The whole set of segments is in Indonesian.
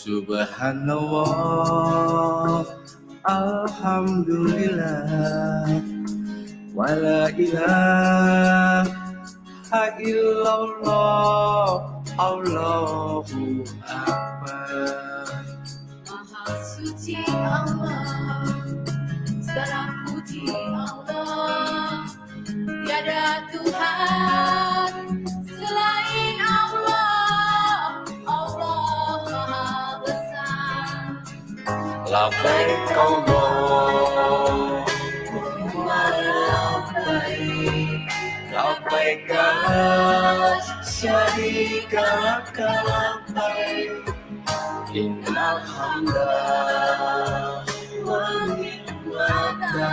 Subhanallah, alhamdulillah, wala ilaha illallah, Allahu Akbar. Maha suci Allah, segala puji Allah, tiada Tuhan selain Allah, Allah Maha Besar. Labbaik Allahumma labbaik, labbaik la syarika laka labbaik, innal hamda wan ni'mata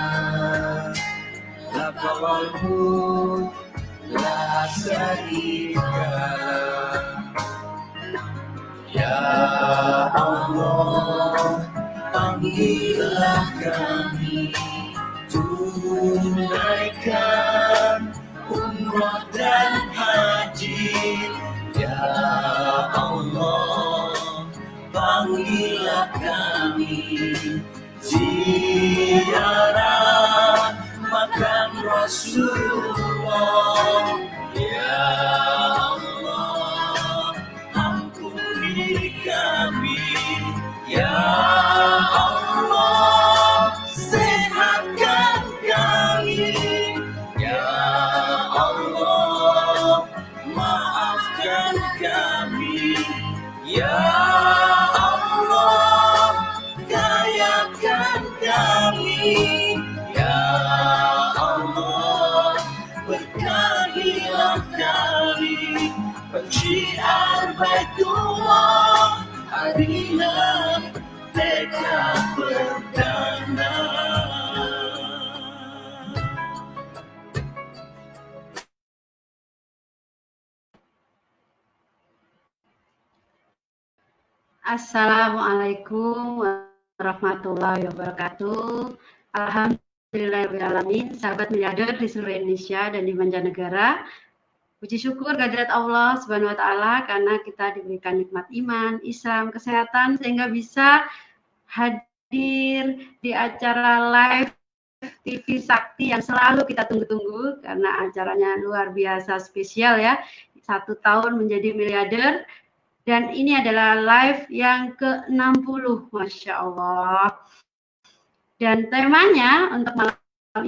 laka wal mulk la syarika lak. Ya Allah, panggillah kami, tunaikan umrah dan haji. Ya Allah, panggillah kami, ziarah makam Rasulullah. Ya Allah, ampuni kami. Ya Allah, sehatkan kami. Ya Allah, maafkan kami. Ya Allah, kayakan kami. Ya Allah, berkahilah kami. Penyiar Baitullah, harilah tekad perdana. Assalamualaikum warahmatullahi wabarakatuh. Alhamdulillahirrahmanirrahim. Sahabat miliarder di seluruh Indonesia dan di mancanegara, puji syukur kehadirat Allah Subhanahu wa Ta'ala karena kita diberikan nikmat iman, Islam, kesehatan sehingga bisa hadir di acara live TV Sakti yang selalu kita tunggu-tunggu karena acaranya luar biasa spesial ya. 1 tahun menjadi miliarder. Dan ini adalah live yang ke-60, Masya Allah. Dan temanya untuk malam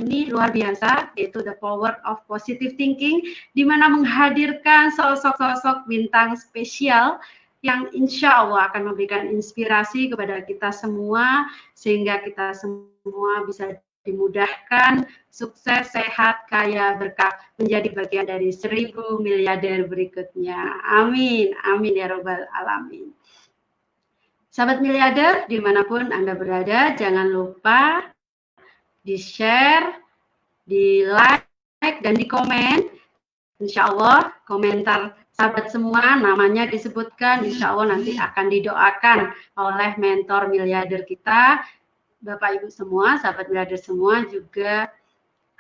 ini luar biasa, yaitu The Power of Positive Thinking, di mana menghadirkan sosok-sosok bintang spesial yang insya Allah akan memberikan inspirasi kepada kita semua, sehingga kita semua bisa dimudahkan, sukses, sehat, kaya, berkah, menjadi bagian dari 1000 miliarder berikutnya. Amin, amin ya Rabbal Alamin. Sahabat miliarder, dimanapun Anda berada, jangan lupa di-share, di-like, dan di-komen. Insya Allah, komentar sahabat semua, namanya disebutkan, insya Allah nanti akan didoakan oleh mentor miliarder kita. Bapak Ibu semua, sahabat miliarder semua juga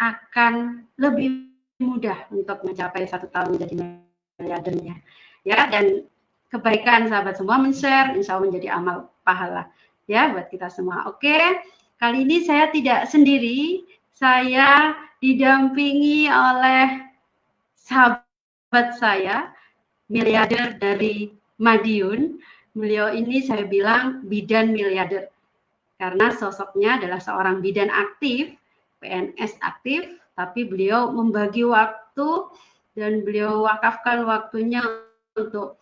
akan lebih mudah untuk mencapai 1 tahun menjadi miliardernya. Ya, dan kebaikan sahabat semua men-share, insya Allah menjadi amal pahala ya buat kita semua. Oke, kali ini saya tidak sendiri, saya didampingi oleh sahabat saya, miliarder dari Madiun. Beliau ini saya bilang bidan miliarder. Karena sosoknya adalah seorang bidan aktif, PNS aktif, tapi beliau membagi waktu dan beliau wakafkan waktunya untuk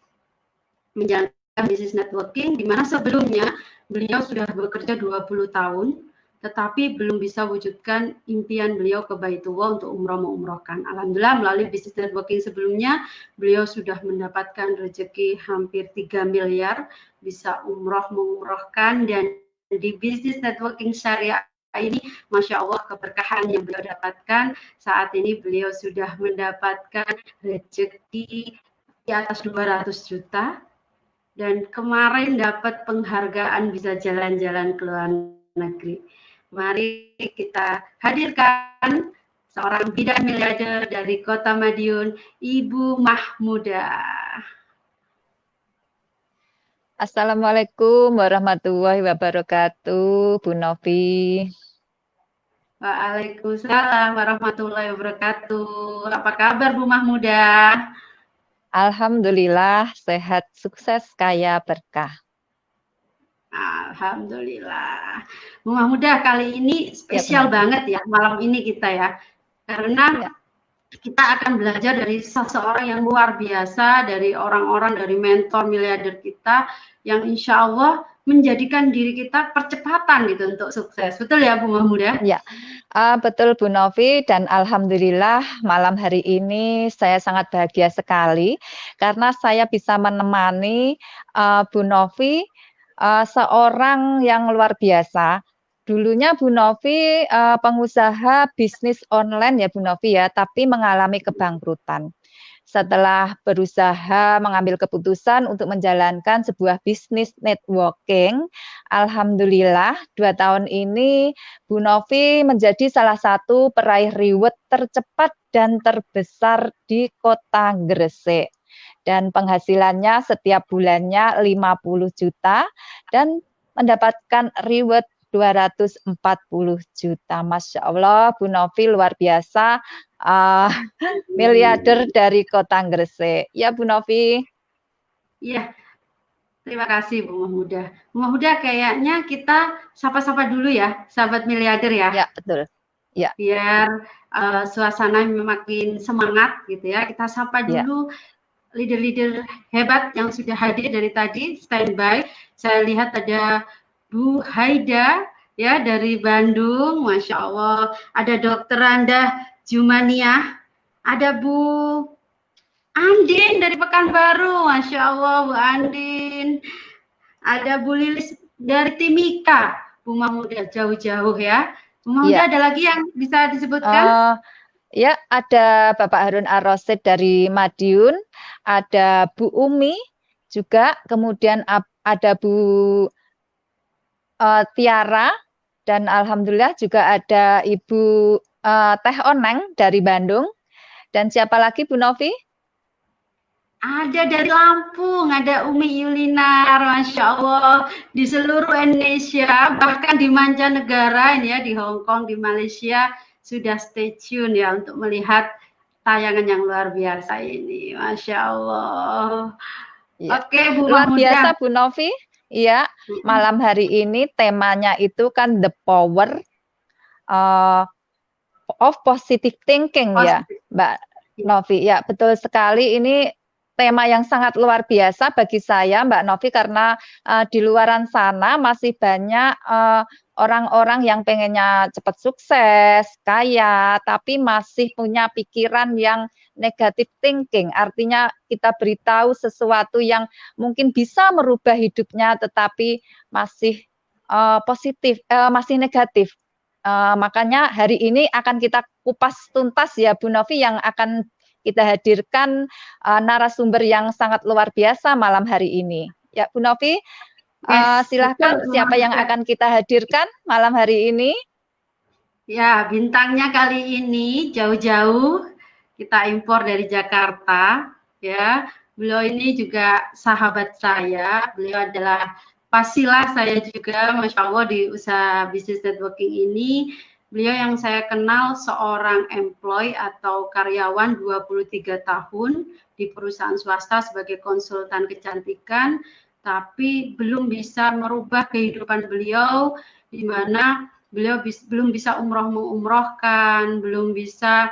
menjalankan bisnis networking, di mana sebelumnya beliau sudah bekerja 20 tahun, tetapi belum bisa wujudkan impian beliau ke Baitullah untuk umroh-mengumrohkan. Alhamdulillah melalui bisnis networking sebelumnya, beliau sudah mendapatkan rezeki hampir 3 miliar, bisa umroh-mengumrohkan, dan di bisnis networking syariah ini, Masya Allah, keberkahan yang beliau dapatkan. Saat ini beliau sudah mendapatkan rezeki di atas 200 juta. Dan kemarin dapat penghargaan bisa jalan-jalan ke luar negeri. Mari kita hadirkan seorang bidan miliarder dari Kota Madiun, Ibu Mahmudah. Assalamualaikum warahmatullahi wabarakatuh, Bu Novi. Waalaikumsalam warahmatullahi wabarakatuh. Apa kabar Bu Mahmudah? Alhamdulillah sehat, sukses, kaya, berkah. Alhamdulillah. Bu Mahmudah, kali ini spesial banget ya malam ini kita ya. Karena kita akan belajar dari seseorang yang luar biasa, dari orang-orang, dari mentor miliarder kita yang insya Allah menjadikan diri kita percepatan gitu untuk sukses. Betul ya Bu Mahmudah? Ya, betul Bu Novi, dan alhamdulillah malam hari ini saya sangat bahagia sekali karena saya bisa menemani Bu Novi, seorang yang luar biasa. Dulunya Bu Novi pengusaha bisnis online ya Bu Novi ya, tapi mengalami kebangkrutan. Setelah berusaha mengambil keputusan untuk menjalankan sebuah bisnis networking, alhamdulillah 2 tahun ini Bu Novi menjadi salah satu peraih reward tercepat dan terbesar di Kota Gresik. Dan penghasilannya setiap bulannya 50 juta dan mendapatkan reward 240 juta. Masya Allah, Bu Novi luar biasa, miliarder dari Kota Gresik. Ya Bu Novi. Iya, terima kasih Bu Mahmudah. Bu Mahmudah, kayaknya kita sapa-sapa dulu ya, sahabat miliarder ya. Ya, betul. Ya. Biar suasana makin semangat gitu ya. Kita sapa dulu leader-leader hebat yang sudah hadir dari tadi, standby. Saya lihat ada Bu Haida ya dari Bandung, Masya Allah. Ada Dokter Randa Jumaniah, ada Bu Andin dari Pekanbaru, Masya Allah Bu Andin. Ada Bu Lilis dari Timika, Bu Mahmudah jauh-jauh ya. Bu Mahmudah ada lagi yang bisa disebutkan? Ya, ada Bapak Harun Ar-Rasyid dari Madiun, ada Bu Umi juga, kemudian ada Bu Tiara, dan alhamdulillah juga ada Ibu Teh Oneng dari Bandung. Dan siapa lagi Bu Novi? Ada dari Lampung, ada Umi Yulinar, Masya Allah, di seluruh Indonesia, bahkan di mancanegara ini ya, di Hong Kong, di Malaysia, sudah stay tune ya untuk melihat tayangan yang luar biasa ini, Masya Allah. Ya. Oke, Bu luar Mahmudah. Biasa Bu Novi. Iya, malam hari ini temanya itu kan the power of positive thinking ya, Mbak Novi. Ya, betul sekali, ini tema yang sangat luar biasa bagi saya, Mbak Novi, karena di luaran sana masih banyak orang-orang yang pengennya cepat sukses, kaya, tapi masih punya pikiran yang negative thinking. Artinya kita beritahu sesuatu yang mungkin bisa merubah hidupnya, tetapi masih positif, masih negatif. Makanya hari ini akan kita kupas tuntas ya Bu Novi, yang akan kita hadirkan narasumber yang sangat luar biasa malam hari ini. Ya Bu Novi, silahkan siapa yang akan kita hadirkan malam hari ini? Ya, bintangnya kali ini jauh-jauh kita impor dari Jakarta ya. Beliau ini juga sahabat saya, beliau adalah pasilah saya juga, Masya Allah, di usaha bisnis networking ini. Beliau yang saya kenal seorang employee atau karyawan 23 tahun di perusahaan swasta sebagai konsultan kecantikan, tapi belum bisa merubah kehidupan beliau, di mana beliau belum bisa umroh-mengumrohkan, belum bisa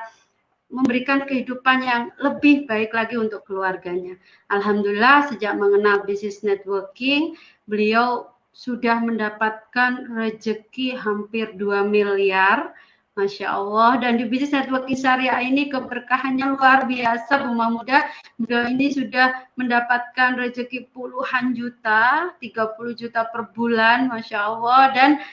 memberikan kehidupan yang lebih baik lagi untuk keluarganya. Alhamdulillah sejak mengenal bisnis networking, beliau sudah mendapatkan rezeki hampir 2 miliar, Masya Allah. Dan di bisnis networking syariah ini keberkahannya luar biasa, Bu Mahmudah. Beliau ini sudah mendapatkan rezeki puluhan juta, 30 juta per bulan, Masya Allah. Dan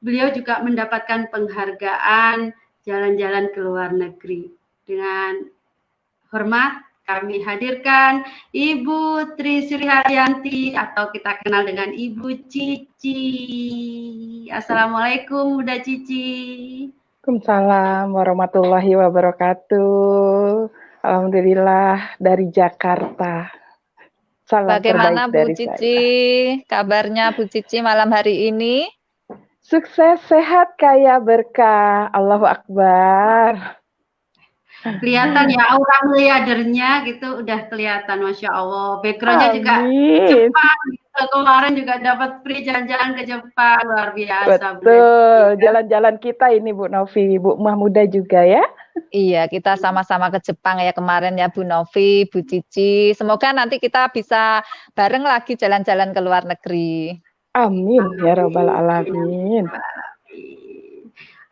beliau juga mendapatkan penghargaan jalan-jalan ke luar negeri. Dengan hormat kami hadirkan Ibu Tri Sri Haryanti atau kita kenal dengan Ibu Cici. Assalamualaikum Bunda Cici. Waalaikumsalam warahmatullahi wabarakatuh. Alhamdulillah dari Jakarta. Salam Bagaimana terbaik Bu dari Cici? saya. Kabarnya Bu Cici malam hari ini? Sukses, sehat, kaya, berkah. Allahu Akbar. Kelihatan ya aura miliardernya gitu udah kelihatan, Masya Allah. Backgroundnya juga Amin. Jepang gitu. Kemarin juga dapat free jalan-jalan ke Jepang, luar biasa. Betul, jalan-jalan kita ini Bu Novi, Bu Mahmuda juga ya. Iya, kita sama-sama ke Jepang ya kemarin ya Bu Novi, Bu Cici. Semoga nanti kita bisa bareng lagi jalan-jalan ke luar negeri. Amin ya Rabbal Alamin.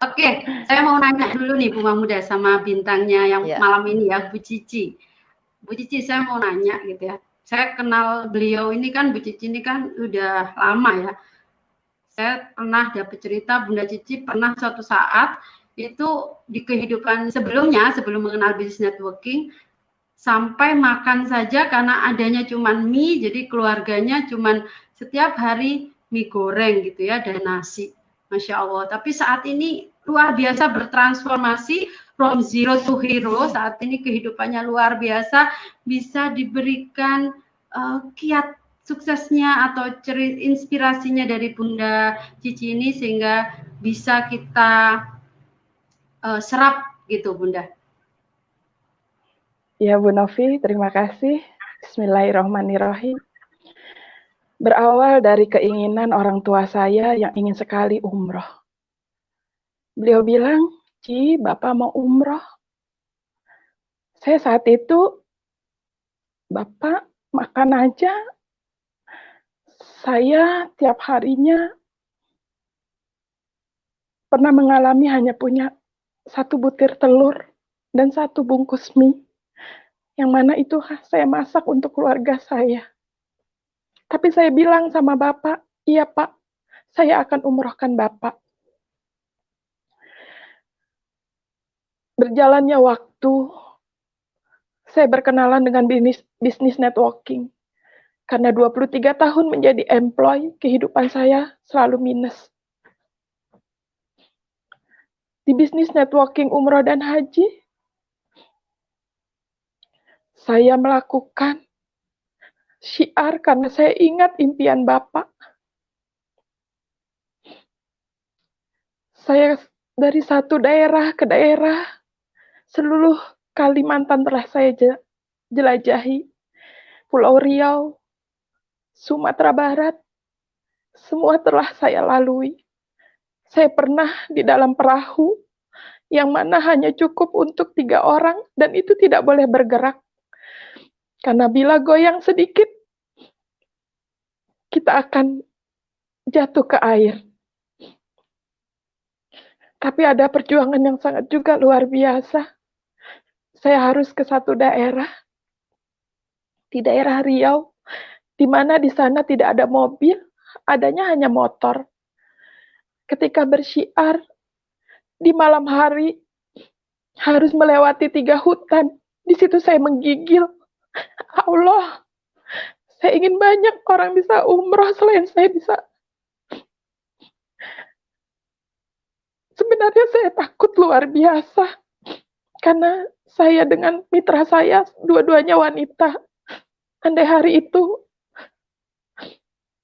Oke, saya mau nanya dulu nih Bu Mahmuda sama bintangnya yang malam ini ya, Bu Cici. Bu Cici, saya mau nanya gitu ya. Saya kenal beliau ini kan, Bu Cici ini kan udah lama ya. Saya pernah dapat cerita Bunda Cici pernah suatu saat itu di kehidupan sebelumnya, sebelum mengenal business networking, sampai makan saja karena adanya cuman mie, jadi keluarganya cuman setiap hari mie goreng gitu ya, dan nasi. Masya Allah. Tapi saat ini luar biasa bertransformasi from zero to hero. Saat ini kehidupannya luar biasa, bisa diberikan kiat suksesnya atau inspirasinya dari Bunda Cici ini sehingga bisa kita serap gitu Bunda. Ya Bu Novi, terima kasih. Bismillahirrahmanirrahim. Berawal dari keinginan orang tua saya yang ingin sekali umroh. Beliau bilang, Ci, Bapak mau umroh. Saya saat itu, Bapak makan aja. Saya tiap harinya pernah mengalami hanya punya 1 butir telur dan 1 bungkus mie. Yang mana itu saya masak untuk keluarga saya. Tapi saya bilang sama Bapak, iya Pak, saya akan umrohkan Bapak. Berjalannya waktu, saya berkenalan dengan bisnis networking. Karena 23 tahun menjadi employee, kehidupan saya selalu minus. Di bisnis networking umroh dan haji, saya melakukan syiar karena saya ingat impian Bapak. Saya dari satu daerah ke daerah, seluruh Kalimantan telah saya jelajahi. Pulau Riau, Sumatera Barat, semua telah saya lalui. Saya pernah di dalam perahu, yang mana hanya cukup untuk 3 orang, dan itu tidak boleh bergerak. Karena bila goyang sedikit, kita akan jatuh ke air. Tapi ada perjuangan yang sangat juga luar biasa. Saya harus ke satu daerah, di daerah Riau, di mana di sana tidak ada mobil, adanya hanya motor. Ketika bersyiar, di malam hari, harus melewati 3 hutan. Di situ saya menggigil. Allah, saya ingin banyak orang bisa umroh selain saya bisa. Sebenarnya saya takut luar biasa. Karena saya dengan mitra saya, dua-duanya wanita. Andai hari itu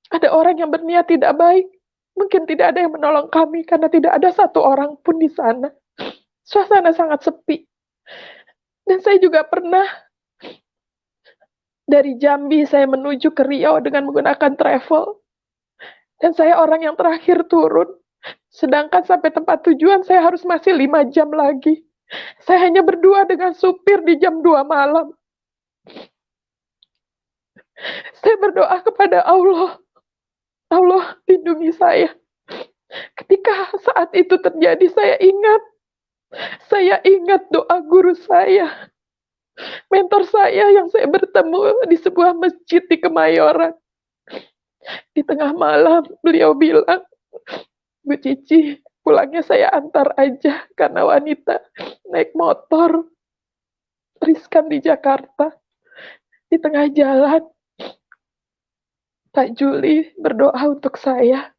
ada orang yang berniat tidak baik, mungkin tidak ada yang menolong kami karena tidak ada satu orang pun di sana. Suasana sangat sepi. Dan saya juga pernah dari Jambi saya menuju ke Riau dengan menggunakan travel. Dan saya orang yang terakhir turun. Sedangkan sampai tempat tujuan saya harus masih 5 jam lagi. Saya hanya berdua dengan supir di jam 2 malam. Saya berdoa kepada Allah. Allah, lindungi saya. Ketika saat itu terjadi, saya ingat doa guru saya, mentor saya yang saya bertemu di sebuah masjid di Kemayoran. Di tengah malam, beliau bilang, Bu Cici, pulangnya saya antar aja, karena wanita naik motor, riskan di Jakarta. Di tengah jalan, Pak Juli berdoa untuk saya.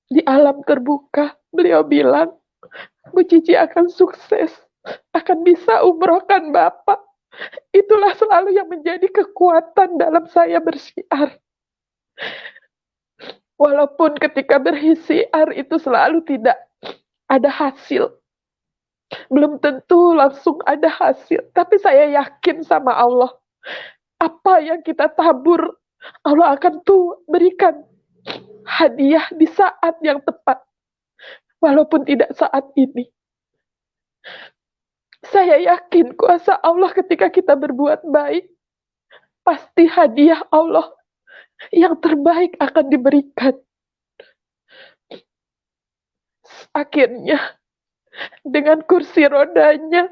Di alam terbuka, beliau bilang, Bu Cici akan sukses, akan bisa umrohkan Bapak. Itulah selalu yang menjadi kekuatan dalam saya bersiar. Walaupun ketika bersiar itu selalu tidak ada hasil. Belum tentu langsung ada hasil. Tapi saya yakin sama Allah. Apa yang kita tabur, Allah akan berikan hadiah di saat yang tepat. Walaupun tidak saat ini. Saya yakin kuasa Allah ketika kita berbuat baik. Pasti hadiah Allah yang terbaik akan diberikan. Akhirnya, dengan kursi rodanya,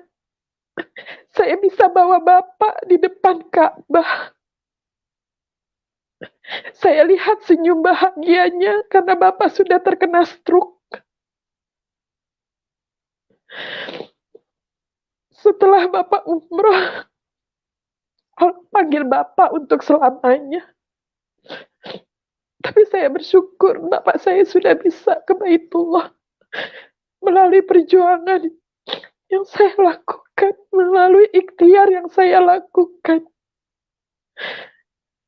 saya bisa bawa Bapak di depan Ka'bah. Saya lihat senyum bahagianya karena Bapak sudah terkena stroke. Setelah Bapak umroh, Allah panggil Bapak untuk selamanya. Tapi saya bersyukur Bapak saya sudah bisa ke Baitullah melalui perjuangan yang saya lakukan, melalui ikhtiar yang saya lakukan.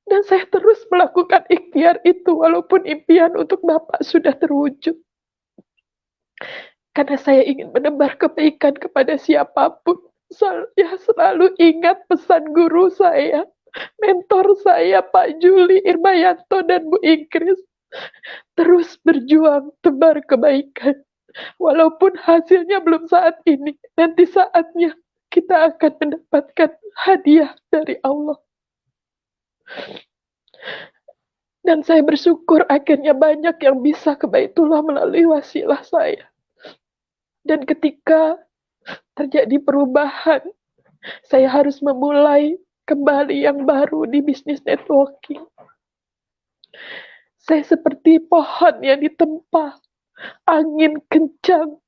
Dan saya terus melakukan ikhtiar itu walaupun impian untuk Bapak sudah terwujud. Karena saya ingin menebar kebaikan kepada siapapun. Saya selalu ingat pesan guru saya, mentor saya, Pak Juli Irmayanto dan Bu Ingkris. Terus berjuang tebar kebaikan. Walaupun hasilnya belum saat ini, nanti saatnya kita akan mendapatkan hadiah dari Allah. Dan saya bersyukur akhirnya banyak yang bisa ke Baitullah melalui wasilah saya. Dan ketika terjadi perubahan, saya harus memulai kembali yang baru di bisnis networking. Saya seperti pohon yang ditempa, angin kencang,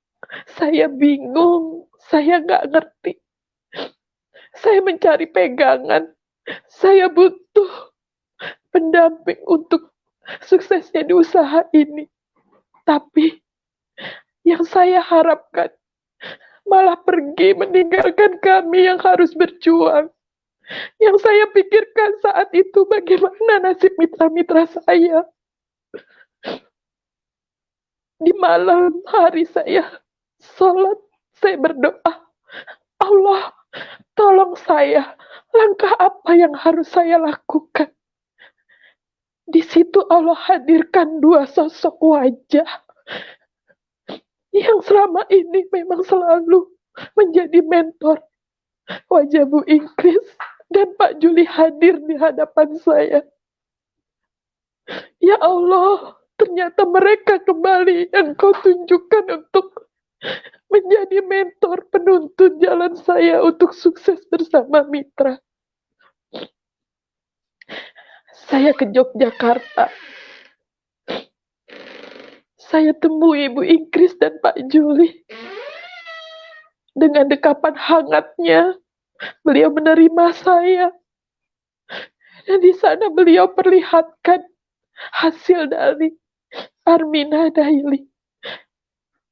saya bingung, saya nggak ngerti. Saya mencari pegangan, saya butuh pendamping untuk suksesnya di usaha ini. Tapi yang saya harapkan malah pergi meninggalkan kami yang harus berjuang. Yang saya pikirkan saat itu bagaimana nasib mitra-mitra saya. Di malam hari saya sholat, saya berdoa, Allah tolong saya, langkah apa yang harus saya lakukan. Di situ Allah hadirkan dua sosok wajah yang selama ini memang selalu menjadi mentor. Wajah Bu Ingkris dan Pak Juli hadir di hadapan saya. Ya Allah, ternyata mereka kembali yang Kau tunjukkan untuk menjadi mentor penuntun jalan saya untuk sukses bersama mitra. Saya ke Yogyakarta. Saya temui Ibu Ingkris dan Pak Juli. Dengan dekapan hangatnya, beliau menerima saya. Dan di sana beliau perlihatkan hasil dari Armina Daily.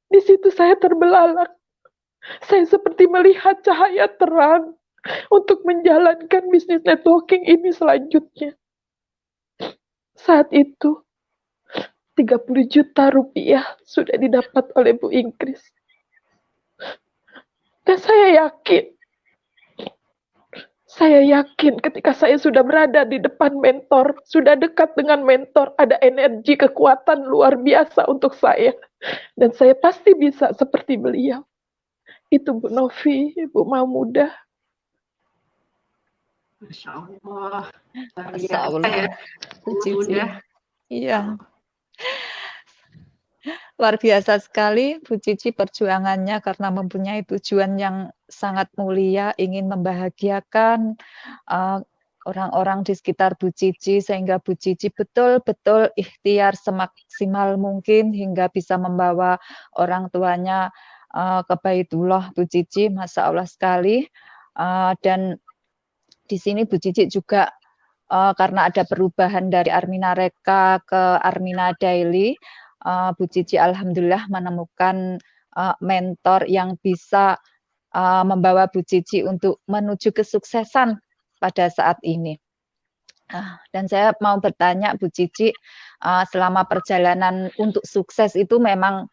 Di situ saya terbelalak. Saya seperti melihat cahaya terang untuk menjalankan bisnis networking ini selanjutnya. Saat itu, 30 juta rupiah sudah didapat oleh Bu Ingkris. Dan saya yakin ketika saya sudah berada di depan mentor, sudah dekat dengan mentor, ada energi kekuatan luar biasa untuk saya. Dan saya pasti bisa seperti beliau. Itu Bu Novi, Ibu Mahmudah. Masya Allah. Masya Allah. Ya. Bu Cici. Mudah. Iya. Luar biasa sekali Bu Cici perjuangannya karena mempunyai tujuan yang sangat mulia, ingin membahagiakan orang-orang di sekitar Bu Cici sehingga Bu Cici betul-betul ikhtiar semaksimal mungkin hingga bisa membawa orang tuanya ke Baitullah. Bu Cici, Masya Allah sekali. Dan di sini Bu Cici juga karena ada perubahan dari Armina Reka ke Armina Daily, Bu Cici alhamdulillah menemukan mentor yang bisa membawa Bu Cici untuk menuju kesuksesan pada saat ini. Dan saya mau bertanya Bu Cici, selama perjalanan untuk sukses itu memang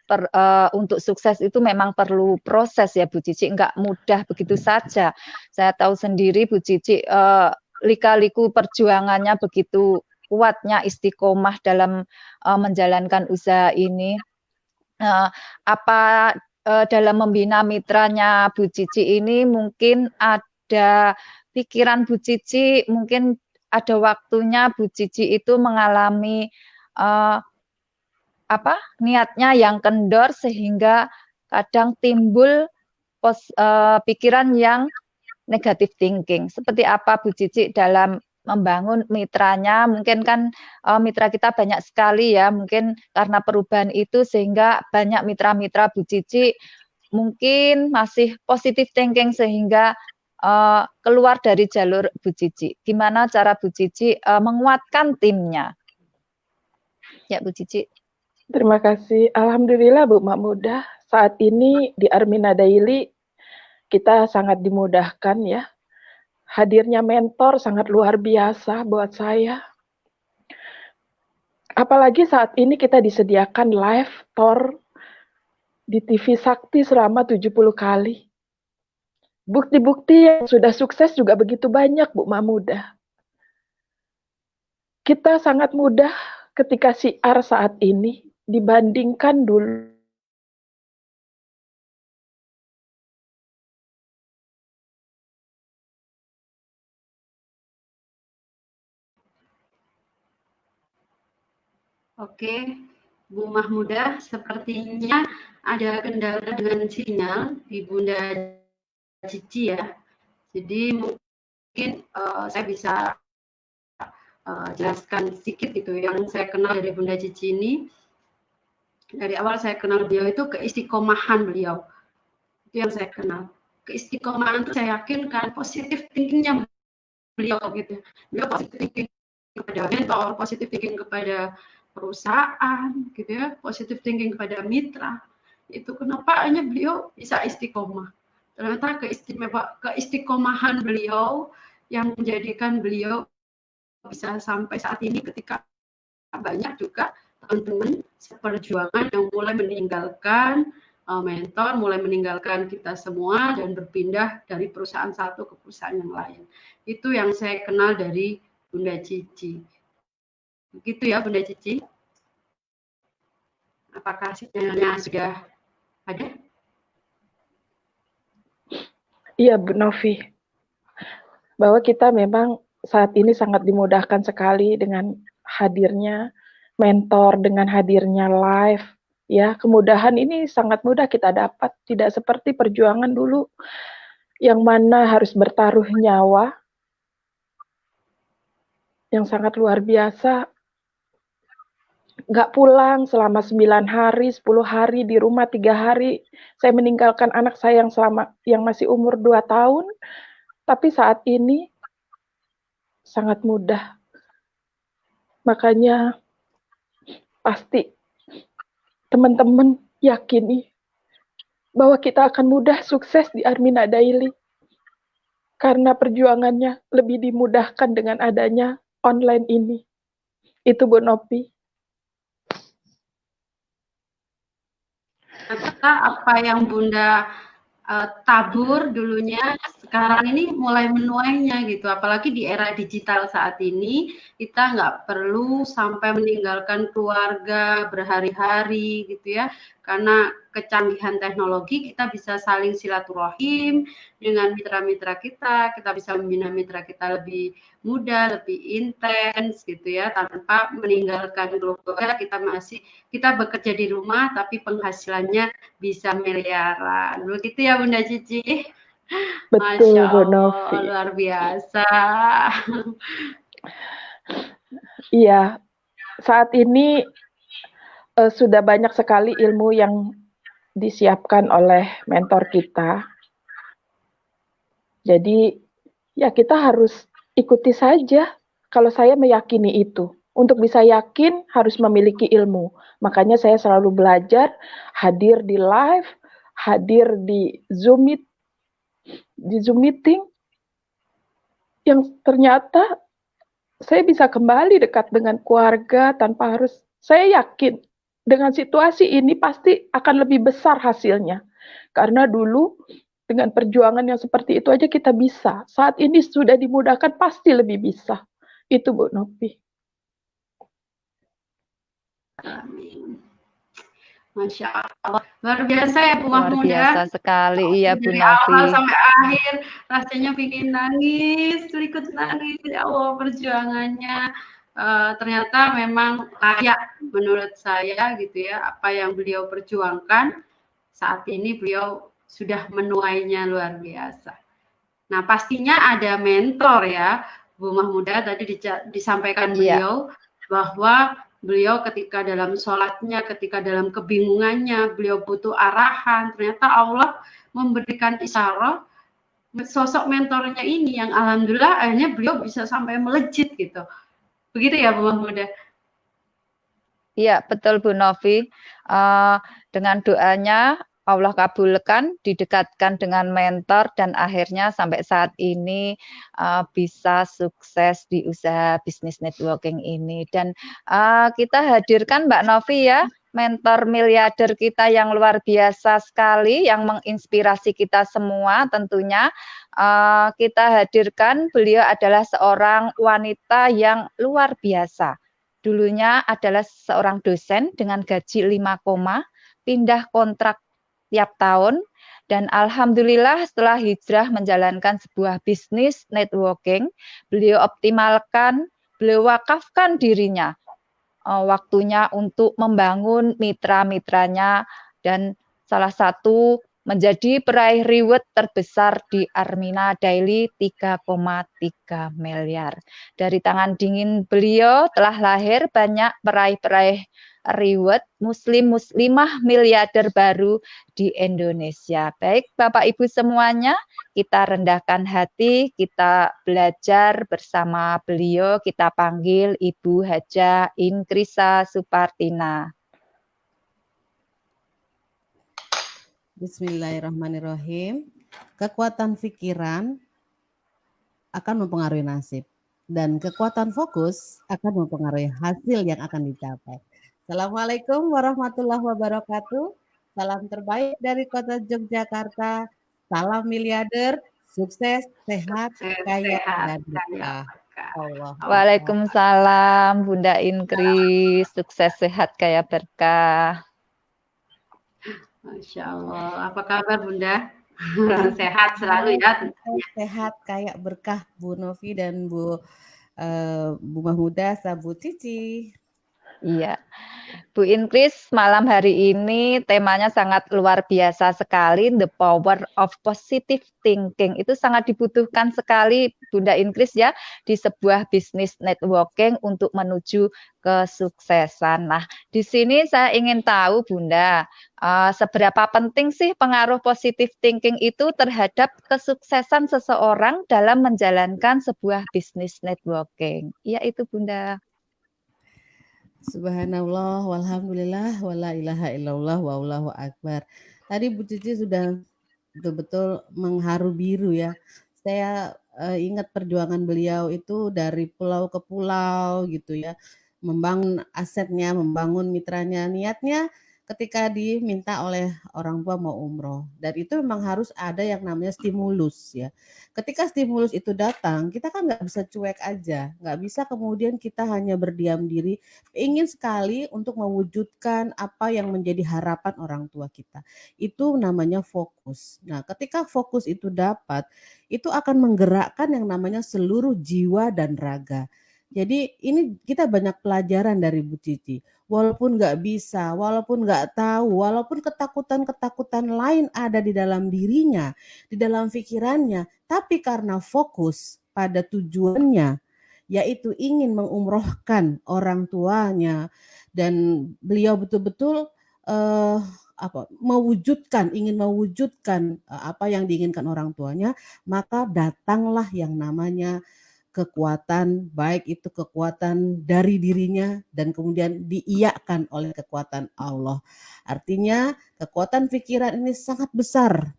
perlu proses ya Bu Cici, enggak mudah begitu saja. Saya tahu sendiri Bu Cici lika-liku perjuangannya begitu kuatnya, istiqomah dalam menjalankan usaha ini. Apa dalam membina mitranya Bu Cici ini mungkin ada pikiran Bu Cici, mungkin ada waktunya Bu Cici itu mengalami niatnya yang kendor sehingga kadang timbul pikiran yang negatif thinking. Seperti apa Bu Cici dalam membangun mitranya? Mungkin kan mitra kita banyak sekali ya, mungkin karena perubahan itu sehingga banyak mitra-mitra Bu Cici mungkin masih positive thinking sehingga keluar dari jalur Bu Cici. Gimana cara Bu Cici menguatkan timnya? Ya Bu Cici. Terima kasih. Alhamdulillah Bu Mak Muda, saat ini di Armina Daily kita sangat dimudahkan ya. Hadirnya mentor sangat luar biasa buat saya. Apalagi saat ini kita disediakan live tour di TV Sakti selama 70 kali. Bukti-bukti yang sudah sukses juga begitu banyak, Bu Mak Muda. Kita sangat mudah ketika siar saat ini dibandingkan dulu. Oke, Bu Mahmudah, sepertinya ada kendala dengan sinyal di Bunda Cici ya. Jadi mungkin saya bisa jelaskan sedikit gitu yang saya kenal dari Bunda Cici ini. Dari awal saya kenal beliau itu keistiqomahan beliau. Itu yang saya kenal. Keistiqomahan itu saya yakin kan positif thinkingnya beliau gitu. Beliau positif thinking kepada mentor, positif thinking kepada perusahaan gitu ya, positive thinking kepada mitra. Itu kenapa hanya beliau bisa istiqomah. Ternyata keistiqomahan beliau yang menjadikan beliau bisa sampai saat ini ketika banyak juga teman-teman seperjuangan yang mulai meninggalkan mentor, mulai meninggalkan kita semua dan berpindah dari perusahaan satu ke perusahaan yang lain. Itu yang saya kenal dari Bunda Cici. Begitu ya Bunda Cici. Apakah sinyalnya sudah ada? Iya Bu Novi. Bahwa kita memang saat ini sangat dimudahkan sekali dengan hadirnya mentor, dengan hadirnya live. Ya, kemudahan ini sangat mudah kita dapat. Tidak seperti perjuangan dulu yang mana harus bertaruh nyawa yang sangat luar biasa. Nggak pulang selama 9 hari, 10 hari, di rumah 3 hari. Saya meninggalkan anak saya yang masih umur 2 tahun. Tapi saat ini sangat mudah. Makanya pasti teman-teman yakini bahwa kita akan mudah sukses di Armina Daily. Karena perjuangannya lebih dimudahkan dengan adanya online ini. Itu Bu Novi. Apa yang Bunda tabur dulunya sekarang ini mulai menuainya gitu, apalagi di era digital saat ini kita nggak perlu sampai meninggalkan keluarga berhari-hari gitu ya, karena kecanggihan teknologi kita bisa saling silaturahim dengan mitra-mitra kita bisa membina mitra kita lebih mudah, lebih intens gitu ya, tanpa meninggalkan keluarga. Kita bekerja di rumah tapi penghasilannya bisa miliaran. Begitu ya Bunda Cici. Betul, Masya Bu Allah, Novi. luar biasa. Iya, saat ini sudah banyak sekali ilmu yang disiapkan oleh mentor kita. Jadi, ya kita harus ikuti saja. Kalau saya meyakini itu. Untuk bisa yakin harus memiliki ilmu. Makanya saya selalu belajar, hadir di live, hadir di Zoom Meet, di Zoom meeting yang ternyata saya bisa kembali dekat dengan keluarga tanpa harus, saya yakin dengan situasi ini pasti akan lebih besar hasilnya. Karena dulu dengan perjuangan yang seperti itu aja kita bisa. Saat ini sudah dimudahkan, pasti lebih bisa. Itu Bu Novi. Amin. Masya Allah, luar biasa ya Bu Luar Mahmudah. biasa sekali, iya Bu Dari awal Novi. sampai akhir rasanya bikin nangis, ikut nangis. Ya Allah, perjuangannya ternyata memang layak menurut saya gitu ya, apa yang beliau perjuangkan saat ini beliau sudah menuainya luar biasa. Nah, pastinya ada mentor ya, Bu Mahmudah tadi disampaikan beliau bahwa beliau ketika dalam sholatnya, ketika dalam kebingungannya, beliau butuh arahan. Ternyata Allah memberikan isyarat sosok mentornya ini yang alhamdulillah akhirnya beliau bisa sampai melejit gitu. Begitu ya Bu Mahmudah? Iya, betul Bu Novi. Dengan doanya Allah kabulkan, didekatkan dengan mentor dan akhirnya sampai saat ini bisa sukses di usaha bisnis networking ini. Dan kita hadirkan Mbak Novi ya, mentor miliarder kita yang luar biasa sekali, yang menginspirasi kita semua tentunya. Kita hadirkan beliau adalah seorang wanita yang luar biasa. Dulunya adalah seorang dosen dengan gaji 5, pindah kontrak tiap tahun, dan alhamdulillah setelah hijrah menjalankan sebuah bisnis networking, beliau optimalkan, beliau wakafkan dirinya, waktunya untuk membangun mitra-mitranya, dan salah satu menjadi peraih reward terbesar di Armina Daily 3,3 miliar. Dari tangan dingin beliau telah lahir banyak peraih-peraih reward muslimah miliarder baru di Indonesia. Baik Bapak Ibu semuanya, kita rendahkan hati, kita belajar bersama beliau, kita panggil Ibu Hajah Inkrisa Supartina. Bismillahirrahmanirrahim. Kekuatan pikiran akan mempengaruhi nasib dan kekuatan fokus akan mempengaruhi hasil yang akan dicapai. Assalamualaikum warahmatullahi wabarakatuh. Salam terbaik dari kota Yogyakarta. Salam miliarder, sukses, sehat, kaya, dan berkah. Allah. Waalaikumsalam Bunda Inkris, sukses, sehat, kaya, berkah. Masya Allah, apa kabar Bunda? Sehat selalu ya. Sehat, kaya, berkah Bu Novi dan Bu Mahmudah, Bu Cici. Iya, Bu Inkris, malam hari ini temanya sangat luar biasa sekali, the power of positive thinking. Itu sangat dibutuhkan sekali Bunda Inkris ya, di sebuah bisnis networking untuk menuju kesuksesan. Nah, di sini saya ingin tahu Bunda, seberapa penting sih pengaruh positive thinking itu terhadap kesuksesan seseorang dalam menjalankan sebuah bisnis networking? Iya itu Bunda. Subhanallah, walhamdulillah, wala ilaha illallah, wallahu akbar. Tadi Bu Cici sudah betul-betul mengharu biru ya. Saya ingat perjuangan beliau itu dari pulau ke pulau gitu ya. Membangun asetnya, membangun mitranya, niatnya ketika diminta oleh orang tua mau umroh. Dan itu memang harus ada yang namanya stimulus ya. Ketika stimulus itu datang, kita kan nggak bisa cuek aja. Nggak bisa kemudian kita hanya berdiam diri. Ingin sekali untuk mewujudkan apa yang menjadi harapan orang tua kita. Itu namanya fokus. Nah, ketika fokus itu dapat, itu akan menggerakkan yang namanya seluruh jiwa dan raga. Jadi ini kita banyak pelajaran dari Bu Cici. Walaupun nggak bisa, walaupun nggak tahu, walaupun ketakutan-ketakutan lain ada di dalam dirinya, di dalam pikirannya, tapi karena fokus pada tujuannya, yaitu ingin mengumrohkan orang tuanya, dan beliau betul-betul ingin mewujudkan apa yang diinginkan orang tuanya, maka datanglah yang namanya kekuatan, baik itu kekuatan dari dirinya dan kemudian diiyakan oleh kekuatan Allah. Artinya kekuatan pikiran ini sangat besar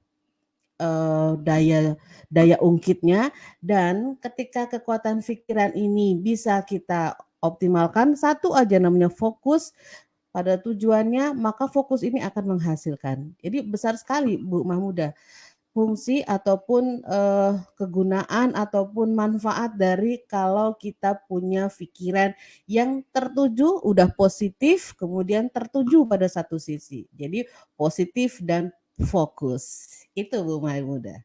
daya ungkitnya, dan ketika kekuatan pikiran ini bisa kita optimalkan, satu aja namanya fokus pada tujuannya, maka fokus ini akan menghasilkan. Jadi besar sekali Bu Mahmudah fungsi ataupun kegunaan ataupun manfaat dari kalau kita punya pikiran yang tertuju, udah positif, kemudian tertuju pada satu sisi. Jadi positif dan fokus. Itu Bu Mahmudah.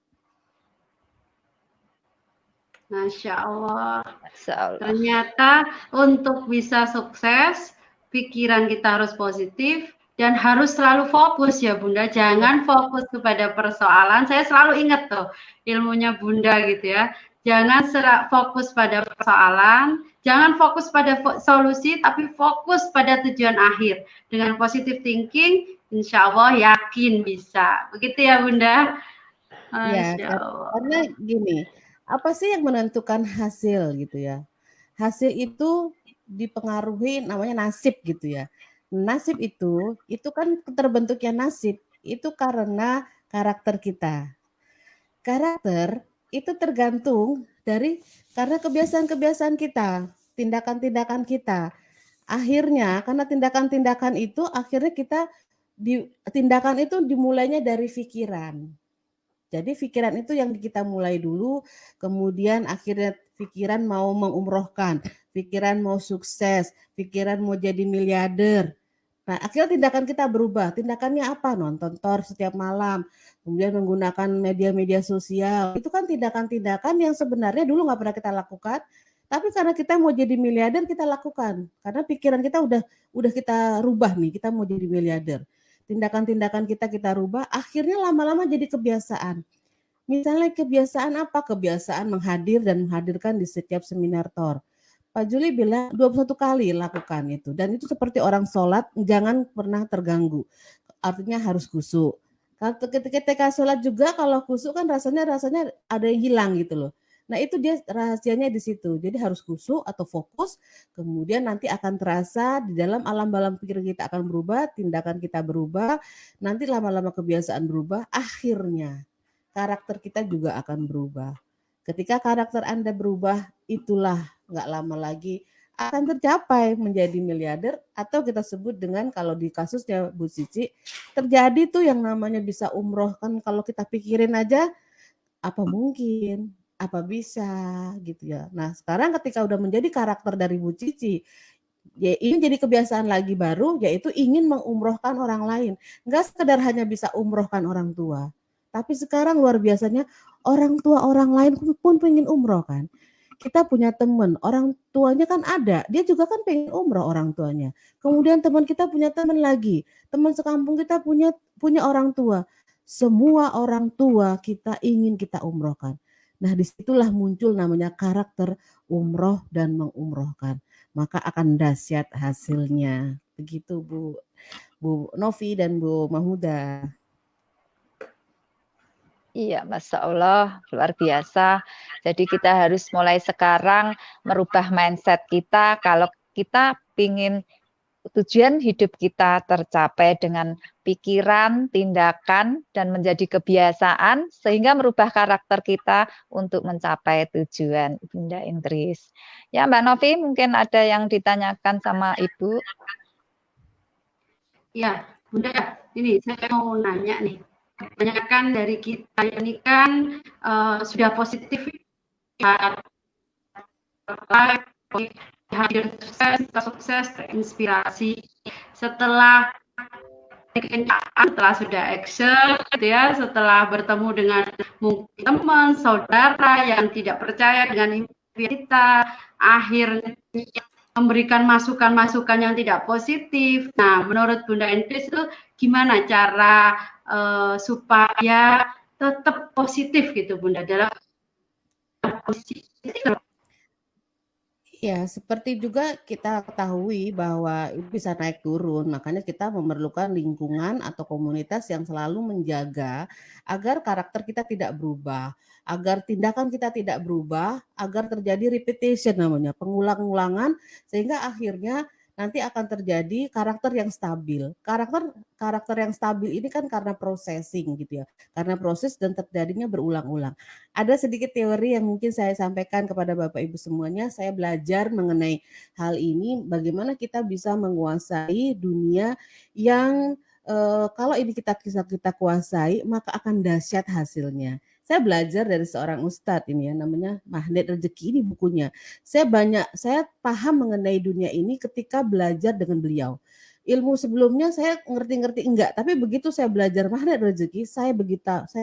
Masya Allah. Masya Allah. Ternyata untuk bisa sukses, pikiran kita harus positif dan harus selalu fokus ya Bunda. Jangan fokus kepada persoalan. Saya selalu ingat tuh ilmunya Bunda gitu ya. Jangan fokus pada persoalan, jangan fokus pada solusi, tapi fokus pada tujuan akhir. Dengan positive thinking, insya Allah yakin bisa. Begitu ya Bunda? Ya, Masya Allah. karena gini, apa sih yang menentukan hasil gitu ya? Hasil itu dipengaruhi namanya nasib gitu ya. Nasib itu kan terbentuknya nasib itu karena karakter kita. Karakter itu tergantung dari karena kebiasaan-kebiasaan kita, tindakan-tindakan kita. Akhirnya karena tindakan-tindakan itu akhirnya kita tindakan itu dimulainya dari pikiran. Jadi pikiran itu yang kita mulai dulu, kemudian akhirnya pikiran mau mengumrohkan, pikiran mau sukses, pikiran mau jadi miliarder. Nah, akhirnya tindakan kita berubah. Tindakannya apa? Nonton tor setiap malam, kemudian menggunakan media-media sosial. Itu kan tindakan-tindakan yang sebenarnya dulu nggak pernah kita lakukan, tapi karena kita mau jadi miliarder kita lakukan. Karena pikiran kita udah kita rubah nih, kita mau jadi miliarder. Tindakan-tindakan kita rubah, akhirnya lama-lama jadi kebiasaan. Misalnya kebiasaan apa? Kebiasaan menghadir dan menghadirkan di setiap seminar tor. Pak Juli bilang 21 kali lakukan itu. Dan itu seperti orang sholat, jangan pernah terganggu. Artinya harus khusyuk. Ketika sholat juga kalau khusyuk kan rasanya ada yang hilang gitu loh. Nah itu dia rahasianya di situ. Jadi harus khusyuk atau fokus. Kemudian nanti akan terasa di dalam alam balam pikir kita akan berubah. Tindakan kita berubah. Nanti lama-lama kebiasaan berubah. Akhirnya karakter kita juga akan berubah. Ketika karakter Anda berubah, itulah nggak lama lagi akan tercapai menjadi miliarder, atau kita sebut dengan kalau di kasusnya Bu Cici terjadi tuh yang namanya bisa umroh. Kan kalau kita pikirin aja apa mungkin, apa bisa gitu ya. Nah sekarang ketika udah menjadi karakter dari Bu Cici, ya ini jadi kebiasaan lagi baru, yaitu ingin mengumrohkan orang lain. Nggak sekedar hanya bisa umrohkan orang tua, tapi sekarang luar biasanya orang tua orang lain pun pengen umroh kan. Kita punya teman, orang tuanya kan ada, dia juga kan pengen umroh orang tuanya. Kemudian teman kita punya teman lagi, teman sekampung kita punya orang tua. Semua orang tua kita ingin kita umrohkan. Nah disitulah muncul namanya karakter umroh dan mengumrohkan. Maka akan dahsyat hasilnya. Begitu Bu Novi dan Bu Mahmudah. Iya, Masya Allah, luar biasa. Jadi kita harus mulai sekarang merubah mindset kita. Kalau kita ingin tujuan hidup kita tercapai dengan pikiran, tindakan, dan menjadi kebiasaan, sehingga merubah karakter kita untuk mencapai tujuan. Bunda Indris. Ya, Mbak Novi, mungkin ada yang ditanyakan sama Ibu. Ya, Bunda, ini saya mau nanya nih. Kebanyakan dari kita ini kan sudah positif ya, hadir sukses, terinspirasi. Setelah sudah action, gitu ya, setelah bertemu dengan mungkin teman, saudara yang tidak percaya dengan impian kita, akhirnya memberikan masukan-masukan yang tidak positif. Nah, menurut Bunda Indris itu gimana cara supaya tetap positif gitu Bunda dalam posisi? Ya, seperti juga kita ketahui bahwa itu bisa naik turun, makanya kita memerlukan lingkungan atau komunitas yang selalu menjaga agar karakter kita tidak berubah, agar tindakan kita tidak berubah, agar terjadi repetition namanya, pengulang-ulangan, sehingga akhirnya nanti akan terjadi karakter yang stabil. Karakter yang stabil ini kan karena processing gitu ya. Karena proses dan terjadinya berulang-ulang. Ada sedikit teori yang mungkin saya sampaikan kepada Bapak Ibu semuanya. Saya belajar mengenai hal ini, bagaimana kita bisa menguasai dunia yang kalau ini kita kuasai, maka akan dahsyat hasilnya. Saya belajar dari seorang ustadz ini ya, namanya Magnet Rezeki, ini bukunya. Saya paham mengenai dunia ini ketika belajar dengan beliau. Ilmu sebelumnya saya ngerti-ngerti enggak, tapi begitu saya belajar Magnet Rezeki, saya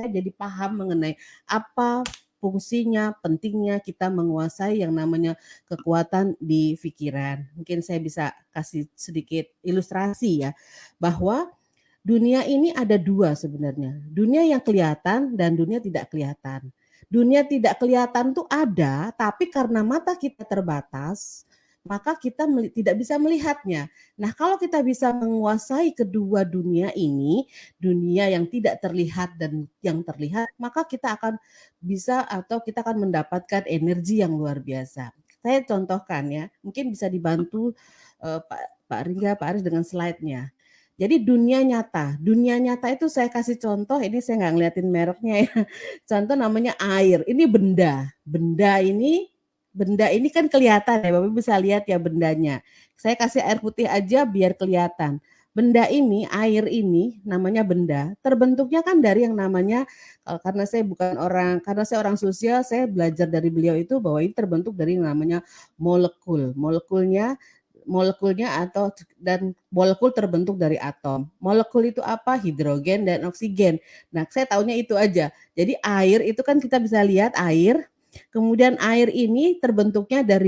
jadi paham mengenai apa fungsinya, pentingnya kita menguasai yang namanya kekuatan di pikiran. Mungkin saya bisa kasih sedikit ilustrasi ya, bahwa dunia ini ada dua sebenarnya. Dunia yang kelihatan dan dunia tidak kelihatan. Dunia tidak kelihatan tuh ada, tapi karena mata kita terbatas, maka kita tidak bisa melihatnya. Nah, kalau kita bisa menguasai kedua dunia ini, dunia yang tidak terlihat dan yang terlihat, maka kita akan bisa atau kita akan mendapatkan energi yang luar biasa. Saya contohkan ya, mungkin bisa dibantu Pak Ringga, Pak Aris dengan slide-nya. Jadi dunia nyata itu saya kasih contoh, ini saya nggak ngeliatin mereknya ya. Contoh namanya air, ini benda ini kan kelihatan ya, Bapak bisa lihat ya bendanya. Saya kasih air putih aja biar kelihatan. Benda ini, air ini namanya benda, terbentuknya kan dari yang namanya, karena saya orang sosial, saya belajar dari beliau itu bahwa ini terbentuk dari yang namanya molekul terbentuk dari atom. Molekul itu apa? Hidrogen dan oksigen. Nah, saya taunya itu aja. Jadi air itu kan kita bisa lihat air. Kemudian air ini terbentuknya dari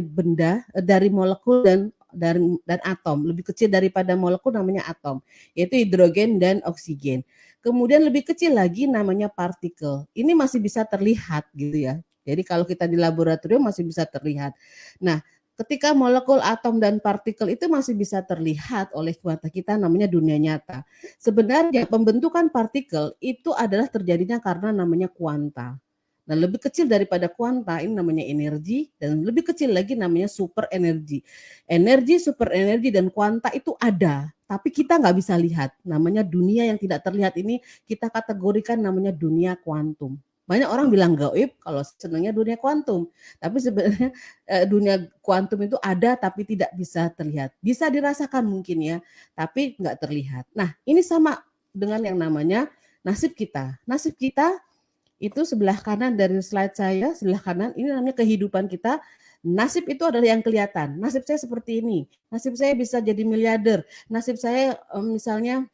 dari molekul dan atom. Lebih kecil daripada molekul namanya atom, yaitu hidrogen dan oksigen. Kemudian lebih kecil lagi namanya partikel. Ini masih bisa terlihat gitu ya. Jadi kalau kita di laboratorium masih bisa terlihat. Nah, ketika molekul, atom, dan partikel itu masih bisa terlihat oleh mata kita, namanya dunia nyata. Sebenarnya pembentukan partikel itu adalah terjadinya karena namanya kuanta. Dan lebih kecil daripada kuanta ini namanya energi, dan lebih kecil lagi namanya super energi. Energi, super energi, dan kuanta itu ada, tapi kita nggak bisa lihat. Namanya dunia yang tidak terlihat ini kita kategorikan namanya dunia kuantum. Banyak orang bilang gaib kalau senangnya dunia kuantum. Tapi sebenarnya dunia kuantum itu ada tapi tidak bisa terlihat. Bisa dirasakan mungkin ya, tapi nggak terlihat. Nah, ini sama dengan yang namanya nasib kita. Nasib kita itu sebelah kanan dari slide saya, sebelah kanan ini namanya kehidupan kita. Nasib itu adalah yang kelihatan. Nasib saya seperti ini. Nasib saya bisa jadi miliarder. Nasib saya misalnya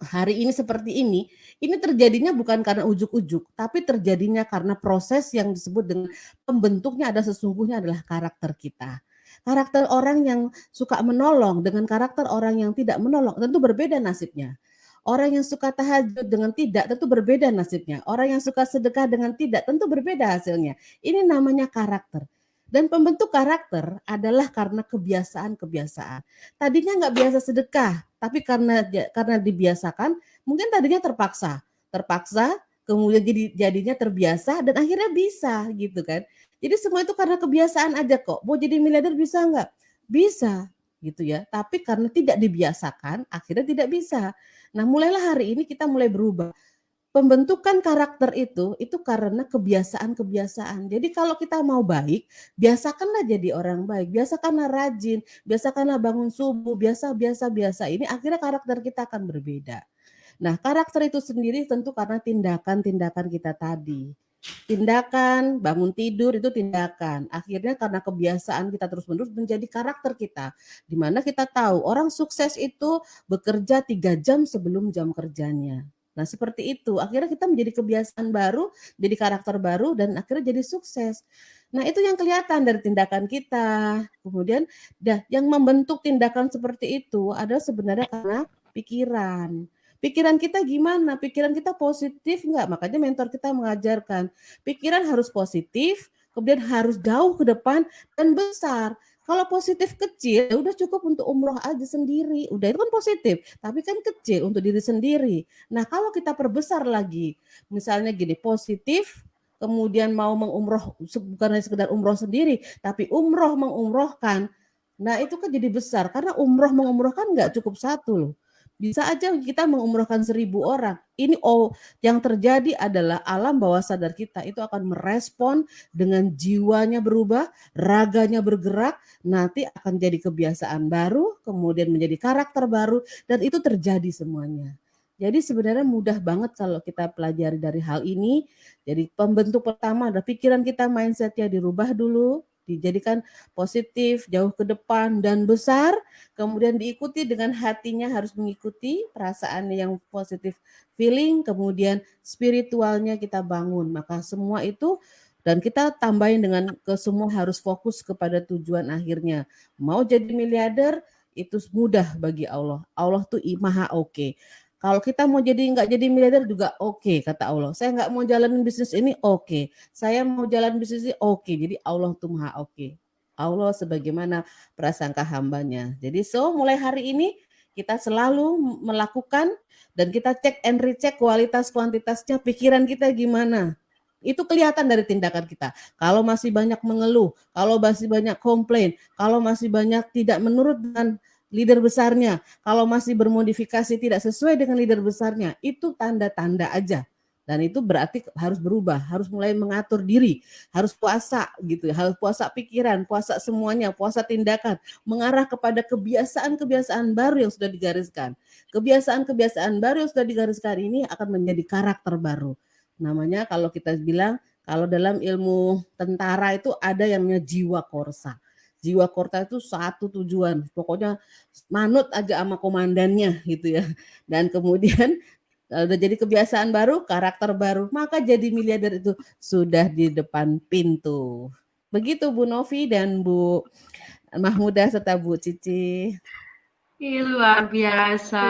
hari ini seperti ini terjadinya bukan karena ujuk-ujuk, tapi terjadinya karena proses yang disebut dengan pembentuknya sesungguhnya adalah karakter kita. Karakter orang yang suka menolong dengan karakter orang yang tidak menolong tentu berbeda nasibnya. Orang yang suka tahajud dengan tidak tentu berbeda nasibnya. Orang yang suka sedekah dengan tidak tentu berbeda hasilnya. Ini namanya karakter. Dan pembentuk karakter adalah karena kebiasaan-kebiasaan. Tadinya nggak biasa sedekah, tapi karena dibiasakan, mungkin tadinya terpaksa, kemudian jadinya terbiasa dan akhirnya bisa gitu kan. Jadi semua itu karena kebiasaan aja kok. Mau jadi miliarder bisa nggak? Bisa gitu ya. Tapi karena tidak dibiasakan, akhirnya tidak bisa. Nah, mulailah hari ini kita mulai berubah. Pembentukan karakter itu karena kebiasaan-kebiasaan. Jadi kalau kita mau baik, biasakanlah jadi orang baik, biasakanlah rajin, biasakanlah bangun subuh, biasa. Ini akhirnya karakter kita akan berbeda. Nah, karakter itu sendiri tentu karena tindakan-tindakan kita tadi. Tindakan, bangun tidur itu tindakan. Akhirnya karena kebiasaan kita terus-menerus menjadi karakter kita. Di mana kita tahu orang sukses itu bekerja 3 jam sebelum jam kerjanya. Nah, seperti itu. Akhirnya kita menjadi kebiasaan baru, jadi karakter baru, dan akhirnya jadi sukses. Nah, itu yang kelihatan dari tindakan kita. Kemudian, yang membentuk tindakan seperti itu adalah sebenarnya karena pikiran. Pikiran kita gimana? Pikiran kita positif nggak? Makanya mentor kita mengajarkan, pikiran harus positif, kemudian harus jauh ke depan dan besar. Kalau positif kecil, ya udah cukup untuk umroh aja sendiri. Udah itu kan positif, tapi kan kecil untuk diri sendiri. Nah, kalau kita perbesar lagi, misalnya gini, positif, kemudian mau mengumroh, bukan hanya sekedar umroh sendiri, tapi umroh mengumrohkan Nah itu kan jadi besar karena umroh mengumrohkan nggak cukup satu loh. Bisa aja kita mengumrohkan 1.000 orang. Ini yang terjadi adalah alam bawah sadar kita itu akan merespon dengan jiwanya berubah, raganya bergerak, nanti akan jadi kebiasaan baru, kemudian menjadi karakter baru, dan itu terjadi semuanya. Jadi sebenarnya mudah banget kalau kita pelajari dari hal ini. Jadi pembentuk pertama adalah pikiran kita, mindsetnya dirubah dulu, dijadikan positif, jauh ke depan dan besar, kemudian diikuti dengan hatinya harus mengikuti perasaan yang positif feeling, kemudian spiritualnya kita bangun. Maka semua itu dan kita tambahin dengan semua harus fokus kepada tujuan akhirnya. Mau jadi miliarder itu mudah bagi Allah. Allah tuh maha oke. Kalau kita mau jadi nggak jadi miliarder juga oke, kata Allah. Saya nggak mau jalanin bisnis ini oke. Saya mau jalan bisnis ini oke. Jadi Allah tuh maha oke. Allah sebagaimana prasangka hambanya. Jadi mulai hari ini kita selalu melakukan dan kita cek and recheck kualitas kuantitasnya, pikiran kita gimana. Itu kelihatan dari tindakan kita. Kalau masih banyak mengeluh, kalau masih banyak komplain, kalau masih banyak tidak menurut dengan leader besarnya, kalau masih bermodifikasi tidak sesuai dengan leader besarnya, itu tanda-tanda aja. Dan itu berarti harus berubah, harus mulai mengatur diri, harus puasa gitu, harus puasa pikiran, puasa semuanya, puasa tindakan, mengarah kepada kebiasaan-kebiasaan baru yang sudah digariskan. Kebiasaan-kebiasaan baru yang sudah digariskan ini akan menjadi karakter baru. Namanya kalau kita bilang, kalau dalam ilmu tentara itu ada yang namanya jiwa korsa. Jiwa korsa itu satu tujuan, pokoknya manut aja sama komandannya gitu ya. Dan kemudian udah jadi kebiasaan baru, karakter baru, maka jadi miliarder itu sudah di depan pintu. Begitu Bu Novi dan Bu Mahmudah serta Bu Cici. Luar biasa,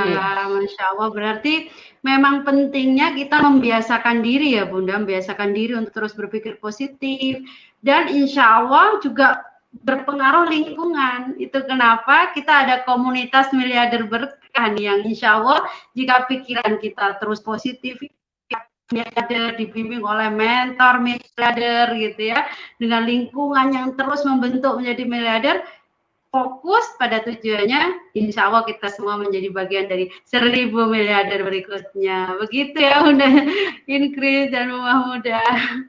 Masya Allah. Berarti memang pentingnya kita membiasakan diri ya Bunda, membiasakan diri untuk terus berpikir positif. Dan insya Allah juga berpengaruh lingkungan. Itu kenapa kita ada komunitas miliarder berkah nih, yang insya Allah jika pikiran kita terus positif, miliarder dibimbing oleh mentor miliarder gitu ya, dengan lingkungan yang terus membentuk menjadi miliarder, fokus pada tujuannya, insya Allah kita semua menjadi bagian dari 1.000 miliarder berikutnya. Begitu ya Bunda Inkris dan Mahmudah.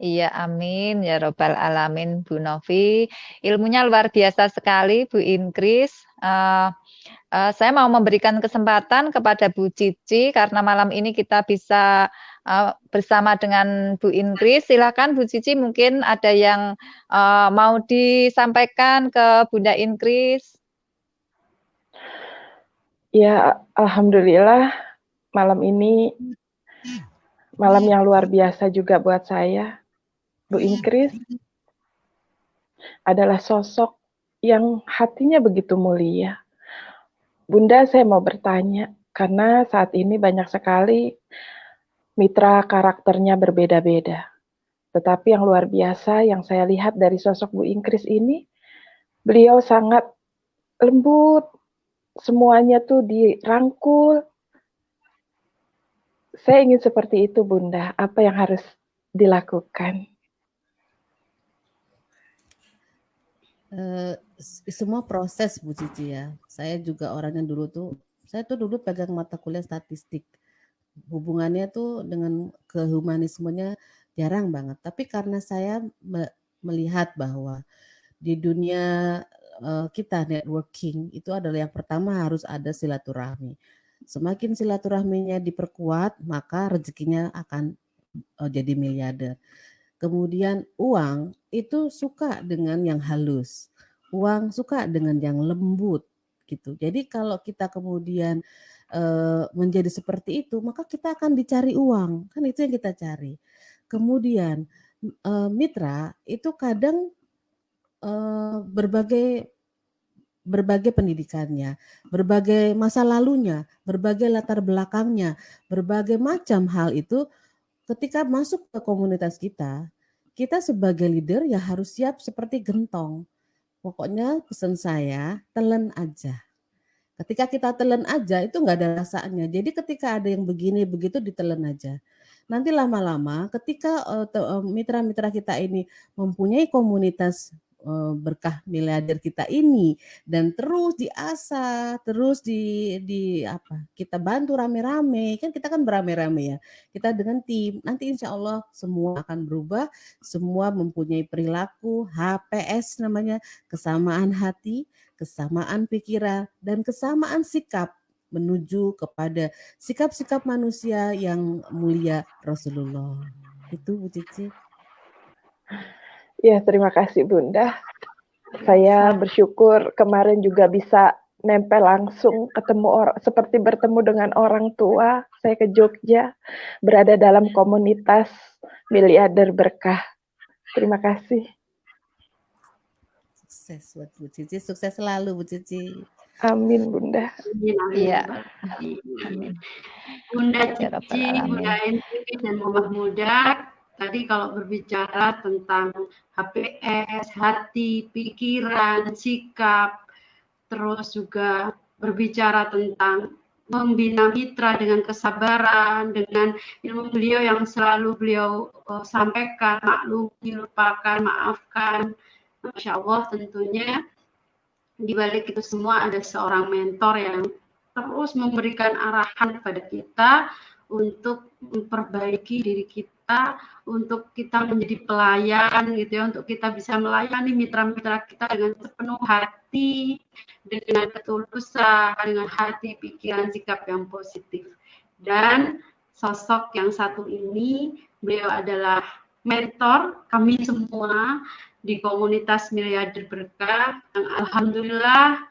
Iya, amin ya robbal alamin Bu Novi. Ilmunya luar biasa sekali Bu Inkris. Saya mau memberikan kesempatan kepada Bu Cici karena malam ini kita bisa bersama dengan Bu Inkris. Silakan Bu Cici, mungkin ada yang mau disampaikan ke Bunda Inkris. Ya, alhamdulillah malam ini malam yang luar biasa juga buat saya. Bu Inkris adalah sosok yang hatinya begitu mulia. Bunda, saya mau bertanya, karena saat ini banyak sekali mitra karakternya berbeda-beda. Tetapi yang luar biasa yang saya lihat dari sosok Bu Inkris ini, beliau sangat lembut, semuanya tuh dirangkul. Saya ingin seperti itu Bunda, apa yang harus dilakukan? Semua proses Bu Cici ya. Saya juga orangnya saya tuh dulu pegang mata kuliah statistik. Hubungannya tuh dengan kehumanismenya jarang banget. Tapi karena saya melihat bahwa di dunia kita networking itu adalah yang pertama harus ada silaturahmi. Semakin silaturahminya diperkuat, maka rezekinya akan jadi miliarder. Kemudian uang itu suka dengan yang halus. Uang suka dengan yang lembut gitu. Jadi kalau kita kemudian menjadi seperti itu, maka kita akan dicari uang. Kan itu yang kita cari. Kemudian mitra itu kadang berbagai pendidikannya, berbagai masa lalunya, berbagai latar belakangnya, berbagai macam hal itu ketika masuk ke komunitas kita sebagai leader ya harus siap seperti gentong. Pokoknya pesan saya, telan aja. Ketika kita telan aja itu nggak ada rasanya. Jadi ketika ada yang begini begitu ditelan aja. Nanti lama-lama ketika mitra-mitra kita ini mempunyai komunitas berkah miliarder kita ini, dan terus diasah, terus di apa, kita bantu rame-rame, kan kita kan beramai-ramai ya, kita dengan tim, nanti insya Allah semua akan berubah, semua mempunyai perilaku HPS namanya, kesamaan hati, kesamaan pikiran, dan kesamaan sikap menuju kepada sikap-sikap manusia yang mulia Rasulullah. Itu Bu Cici. Ya, terima kasih Bunda. Saya bersyukur kemarin juga bisa nempel langsung ketemu orang, seperti bertemu dengan orang tua. Saya ke Jogja, berada dalam komunitas miliarder berkah. Terima kasih. Sukses buat Bu Cici, sukses selalu Bu Cici. Amin Bunda. Iya. Amin. Bunda Ya Rabbal Cici, Alamin. Bunda Enti, dan Mama Muda, tadi kalau berbicara tentang HPS, hati, pikiran, sikap, terus juga berbicara tentang membina mitra dengan kesabaran, dengan ilmu beliau yang selalu beliau sampaikan, maklumi, lupakan, maafkan. Masya Allah, tentunya di balik itu semua ada seorang mentor yang terus memberikan arahan kepada kita untuk memperbaiki diri kita, untuk kita menjadi pelayan gitu ya, untuk kita bisa melayani mitra-mitra kita dengan sepenuh hati, dengan ketulusan, dengan hati, pikiran, sikap yang positif. Dan sosok yang satu ini, beliau adalah mentor kami semua di komunitas miliarder berkah yang alhamdulillah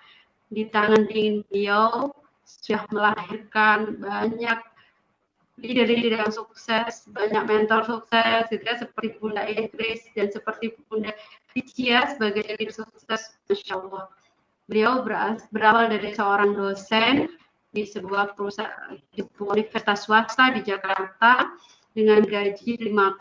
di tangan dingin beliau sudah melahirkan banyak leader-leader yang sukses, banyak mentor sukses, gitu ya, seperti Bunda Idris dan seperti Bunda Ficia sebagai leader sukses, Masya Allah. Beliau berawal dari seorang dosen di sebuah perusahaan, di sebuah universitas swasta di Jakarta dengan gaji 5,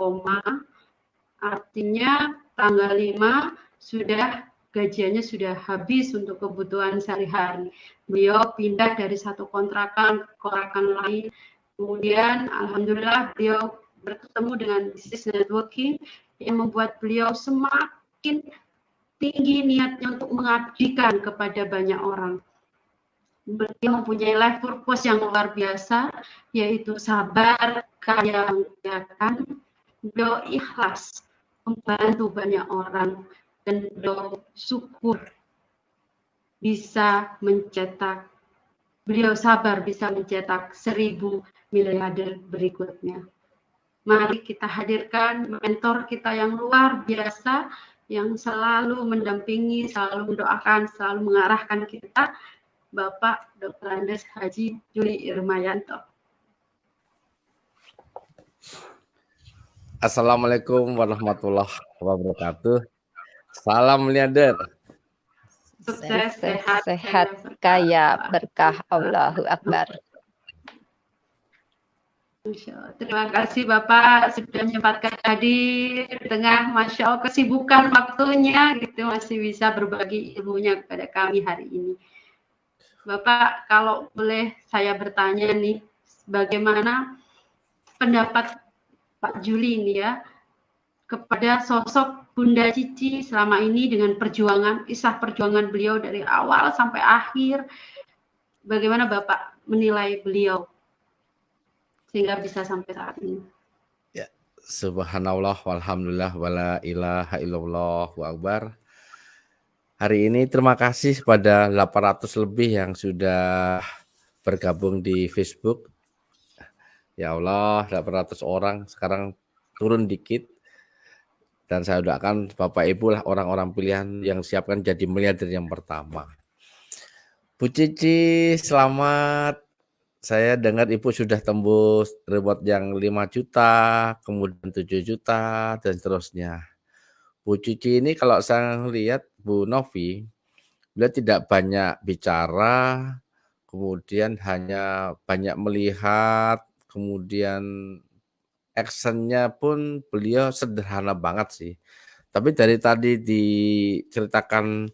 artinya tanggal 5 sudah gajiannya sudah habis untuk kebutuhan sehari-hari. Beliau pindah dari satu kontrakan ke kontrakan lain. Kemudian alhamdulillah beliau bertemu dengan business networking yang membuat beliau semakin tinggi niatnya untuk mengabdikan kepada banyak orang. Beliau mempunyai life purpose yang luar biasa, yaitu sabar, kaya mengerjakan. Beliau ikhlas membantu banyak orang, dan beliau syukur bisa mencetak, beliau sabar bisa mencetak 1000 miliarder berikutnya. Mari kita hadirkan mentor kita yang luar biasa, yang selalu mendampingi, selalu mendoakan, selalu mengarahkan kita, Bapak Dr. Andes Haji Juli Irmayanto. Assalamualaikum warahmatullahi wabarakatuh. Salam miliarder. Sukses, Sehat, kaya, berkah, Allahu Akbar. Terima kasih Bapak sudah menyempatkan hadir di tengah Masya Allah kesibukan waktunya, gitu masih bisa berbagi ilmunya kepada kami hari ini. Bapak, kalau boleh saya bertanya nih, bagaimana pendapat Pak Juli ini ya kepada sosok Bunda Cici selama ini dengan perjuangan, kisah perjuangan beliau dari awal sampai akhir. Bagaimana Bapak menilai beliau sehingga bisa sampai saat ini? Ya, subhanallah walhamdulillah wala ilaha illallah wa akbar. Hari ini terima kasih pada 800 lebih yang sudah bergabung di Facebook. Ya Allah, 800 orang, sekarang turun dikit. Dan saya doakan Bapak Ibu lah orang-orang pilihan yang siapkan jadi miliarder yang pertama. Bu Cici, selamat. Saya dengar Ibu sudah tembus reward yang 5 juta, kemudian 7 juta, dan seterusnya. Bu Cici ini kalau saya lihat Bu Novi, beliau tidak banyak bicara, kemudian hanya banyak melihat, kemudian actionnya pun beliau sederhana banget sih. Tapi dari tadi diceritakan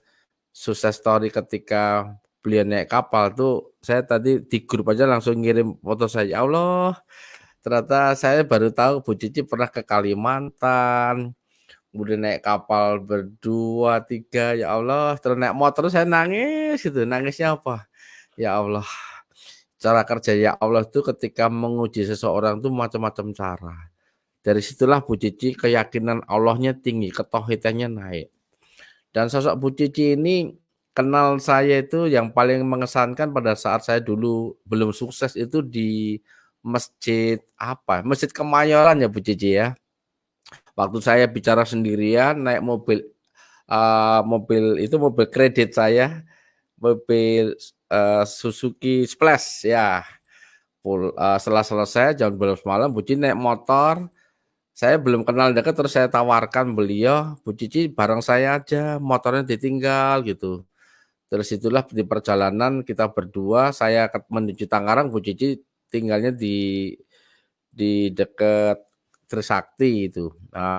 sukses story ketika beliau naik kapal tuh, saya tadi di grup aja langsung ngirim foto saya. Ya Allah, ternyata saya baru tahu Bu Cici pernah ke Kalimantan, kemudian naik kapal berdua, tiga, ya Allah, terus naik motor saya nangis gitu. Nangisnya apa? Ya Allah, cara kerja ya Allah itu ketika menguji seseorang itu macam-macam cara. Dari situlah Bu Cici keyakinan Allahnya tinggi, ketauhidannya naik. Dan sosok Bu Cici ini kenal saya itu yang paling mengesankan pada saat saya dulu belum sukses itu di masjid apa? Masjid Kemayoran ya Bu Cici ya. Waktu saya bicara sendirian naik mobil mobil kredit saya, mobil Suzuki Splash ya. Setelah selesai jam 12 malam Bu Cici naik motor. Saya belum kenal dekat terus saya tawarkan beliau, Bu Cici bareng saya aja, motornya ditinggal gitu. Terus itulah di perjalanan kita berdua, saya menuju Tangerang, Bu Cici tinggalnya di dekat Trisakti itu. Nah,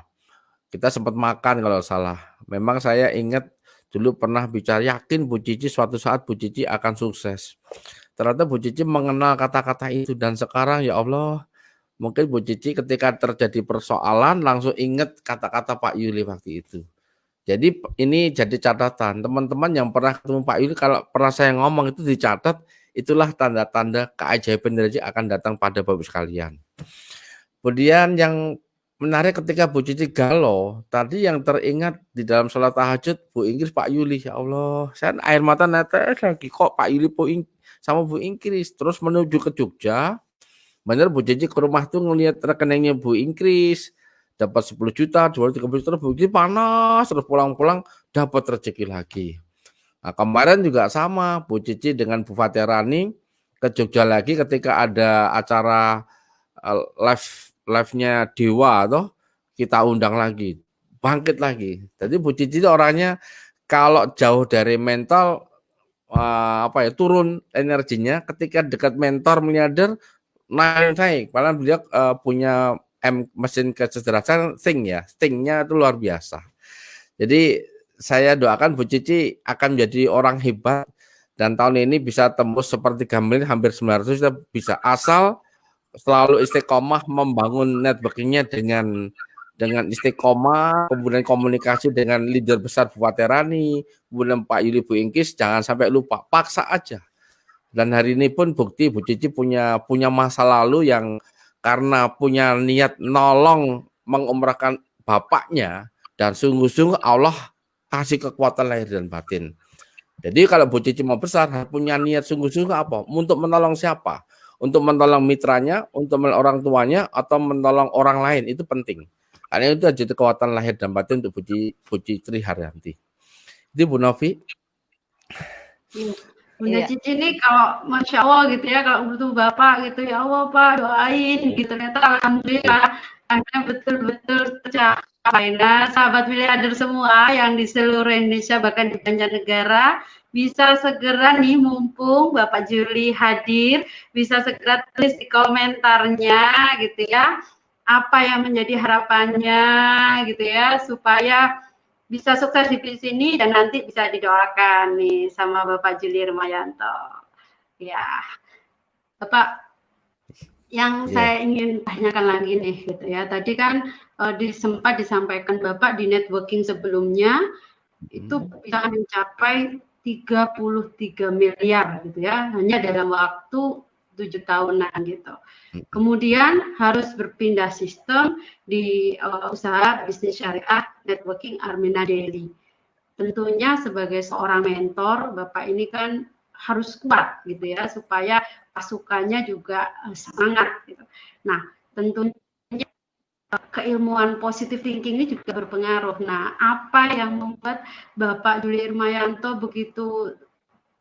kita sempat makan kalau salah. Memang saya ingat dulu pernah bicara yakin Bu Cici suatu saat Bu Cici akan sukses. Ternyata Bu Cici mengenal kata-kata itu dan sekarang ya Allah, mungkin Bu Cici ketika terjadi persoalan langsung ingat kata-kata Pak Yuli waktu itu. Jadi ini jadi catatan teman-teman yang pernah ketemu Pak Yuli, kalau pernah saya ngomong itu dicatat, itulah tanda-tanda keajaiban rezeki akan datang pada Bapak sekalian. Kemudian yang menarik ketika Bu Cici galau, tadi yang teringat di dalam sholat tahajud Bu Ingkris Pak Yuli, ya Allah, saya air mata netes lagi kok Pak Yuli sama Bu Ingkris terus menuju ke Jogja. Bener Bu Cici ke rumah tuh ngelihat rekeningnya Bu Ingkris dapat 10 juta, 230 juta, Bu Cici panas terus pulang-pulang dapat rezeki lagi. Nah, kemarin juga sama Bu Cici dengan Bu Fatirani ke Jogja lagi ketika ada acara live-nya Dewa atau kita undang lagi, bangkit lagi. Jadi Bu Cici orangnya kalau jauh dari mental turun energinya, ketika dekat mentor menyadar naik. Padahal beliau punya mesin kecerdasan Sting-nya itu luar biasa. Jadi saya doakan Bu Cici akan menjadi orang hebat dan tahun ini bisa tembus sepertiga miliar, hampir 900 juta bisa, asal selalu istiqomah membangun networkingnya dengan istiqomah, kemudian komunikasi dengan leader besar Bu Fatirani, kemudian Pak Yuli, Bu Ingkris, jangan sampai lupa, paksa aja. Dan hari ini pun bukti Bu Cici punya masa lalu yang karena punya niat nolong mengumrahkan bapaknya dan sungguh-sungguh Allah kasih kekuatan lahir dan batin. Jadi kalau Bu Cici mau besar punya niat sungguh-sungguh apa? Untuk menolong siapa? Untuk menolong mitranya, untuk menolong orang tuanya, atau menolong orang lain, itu penting. Karena itu jadi kekuatan lahir dan batin untuk Bu Cici Haryanti. Itu Bu Novi. Bunda Cici ini kalau Masya Allah gitu ya, kalau butuh Bapak gitu, ya Allah Pak doain gitu, ternyata Alhamdulillah akhirnya betul-betul tercapai. Nah sahabat miliarder semua yang di seluruh Indonesia bahkan di mancanegara bisa segera nih, mumpung Bapak Juli hadir, bisa segera tulis di komentarnya gitu ya, apa yang menjadi harapannya gitu ya, supaya bisa sukses di sini dan nanti bisa didoakan nih sama Bapak Juli Rumayanto. Ya, Bapak, yang saya ingin tanyakan lagi nih gitu ya. Tadi kan sempat disampaikan Bapak di networking sebelumnya itu bisa mencapai 33 miliar gitu ya, hanya dalam waktu 7 tahunan gitu. Kemudian harus berpindah sistem di usaha bisnis syariah networking Armina Daily. Tentunya sebagai seorang mentor, Bapak ini kan harus kuat gitu ya, supaya pasukannya juga semangat gitu. Nah, tentunya keilmuan positive thinking ini juga berpengaruh. Nah, apa yang membuat Bapak Juli Rumayanto begitu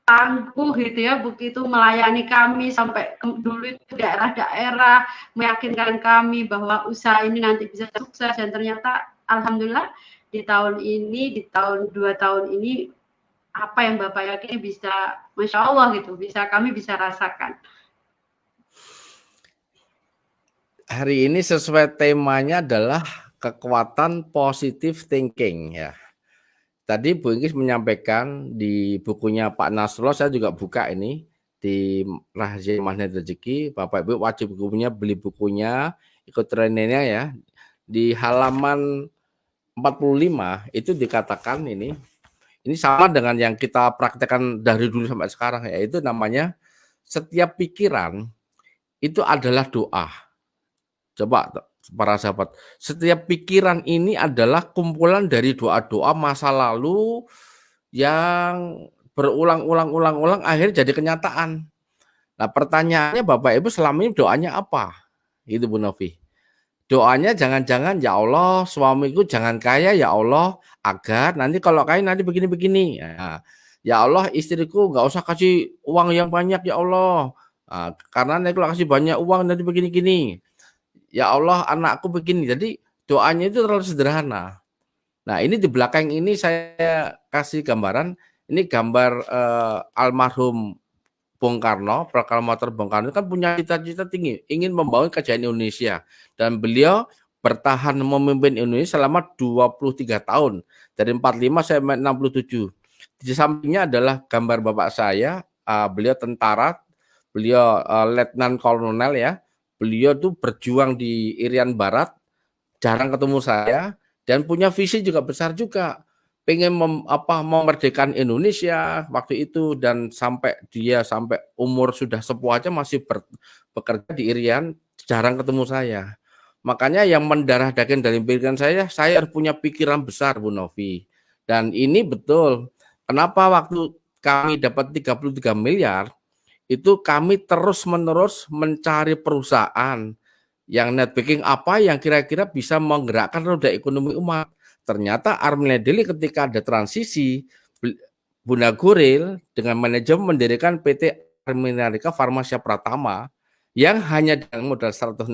tangguh gitu ya, begitu melayani kami sampai dulu itu daerah-daerah, meyakinkan kami bahwa usaha ini nanti bisa sukses, dan ternyata alhamdulillah di tahun 2 tahun ini apa yang Bapak yakini bisa, Masya Allah gitu, kami bisa rasakan. Hari ini sesuai temanya adalah kekuatan positive thinking ya. Tadi Bu Ingkris menyampaikan di bukunya Pak Nasrullah, saya juga buka ini di Rahasia Magnet Rezeki. Bapak Ibu wajib beli bukunya, ikut trainingnya ya. Di halaman 45 itu dikatakan ini sama dengan yang kita praktekkan dari dulu sampai sekarang, yaitu namanya setiap pikiran itu adalah doa. Coba para sahabat, setiap pikiran ini adalah kumpulan dari doa-doa masa lalu yang berulang-ulang akhirnya jadi kenyataan. Nah, pertanyaannya Bapak Ibu selama ini doanya apa? Gitu Bu Novi. Doanya jangan-jangan ya Allah suamiku jangan kaya ya Allah agar nanti kalau kaya nanti begini-begini. Ya Allah istriku nggak usah kasih uang yang banyak ya Allah. Karena nanti kalau kasih banyak uang nanti begini-gini. Ya Allah anakku begini. Jadi doanya itu terlalu sederhana. Nah ini di belakang ini saya kasih gambaran. Ini gambar almarhum Bung Karno, proklamator Bung Karno kan punya cita-cita tinggi, ingin membangun kerajaan Indonesia. Dan beliau bertahan memimpin Indonesia selama 23 tahun. Dari 45 sampai 67. Di sampingnya adalah gambar bapak saya, beliau tentara, beliau letnan kolonel ya. Beliau tuh berjuang di Irian Barat, jarang ketemu saya, dan punya visi juga besar juga. Pengen memerdekakan Indonesia waktu itu dan sampai umur sudah sepuh aja masih bekerja di Irian, jarang ketemu saya. Makanya yang mendarah daging dari pikiran saya harus punya pikiran besar Bu Novi. Dan ini betul. Kenapa waktu kami dapat 33 miliar itu kami terus-menerus mencari perusahaan yang net banking apa yang kira-kira bisa menggerakkan roda ekonomi umat. Ternyata Armina Deli ketika ada transisi, Bunda Guril dengan manajemen mendirikan PT Arminarika Farmasia Pratama yang hanya dengan modal 165.000,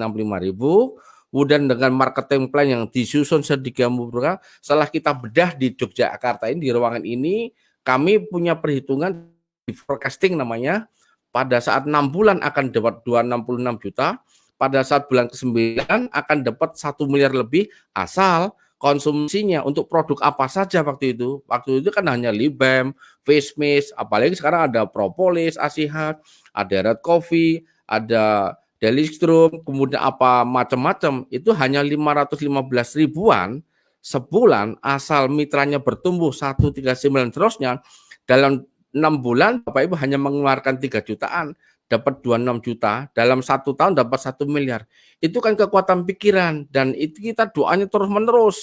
kemudian dengan marketing plan yang disusun sedemikian rupa. Setelah kita bedah di Yogyakarta ini, di ruangan ini, kami punya perhitungan di forecasting namanya, pada saat 6 bulan akan dapat 266 juta, pada saat bulan ke-9 akan dapat 1 miliar lebih, asal konsumsinya untuk produk apa saja waktu itu. Waktu itu kan hanya lip balm, face mist, apalagi sekarang ada propolis, asihat, ada red coffee, ada delistrum, kemudian apa macam-macam. Itu hanya 515 ribuan sebulan asal mitranya bertumbuh 139 terusnya. Dalam 6 bulan Bapak Ibu hanya mengeluarkan 3 jutaan, dapat 26 juta, dalam 1 tahun dapat 1 miliar. Itu kan kekuatan pikiran, dan itu kita doanya terus menerus.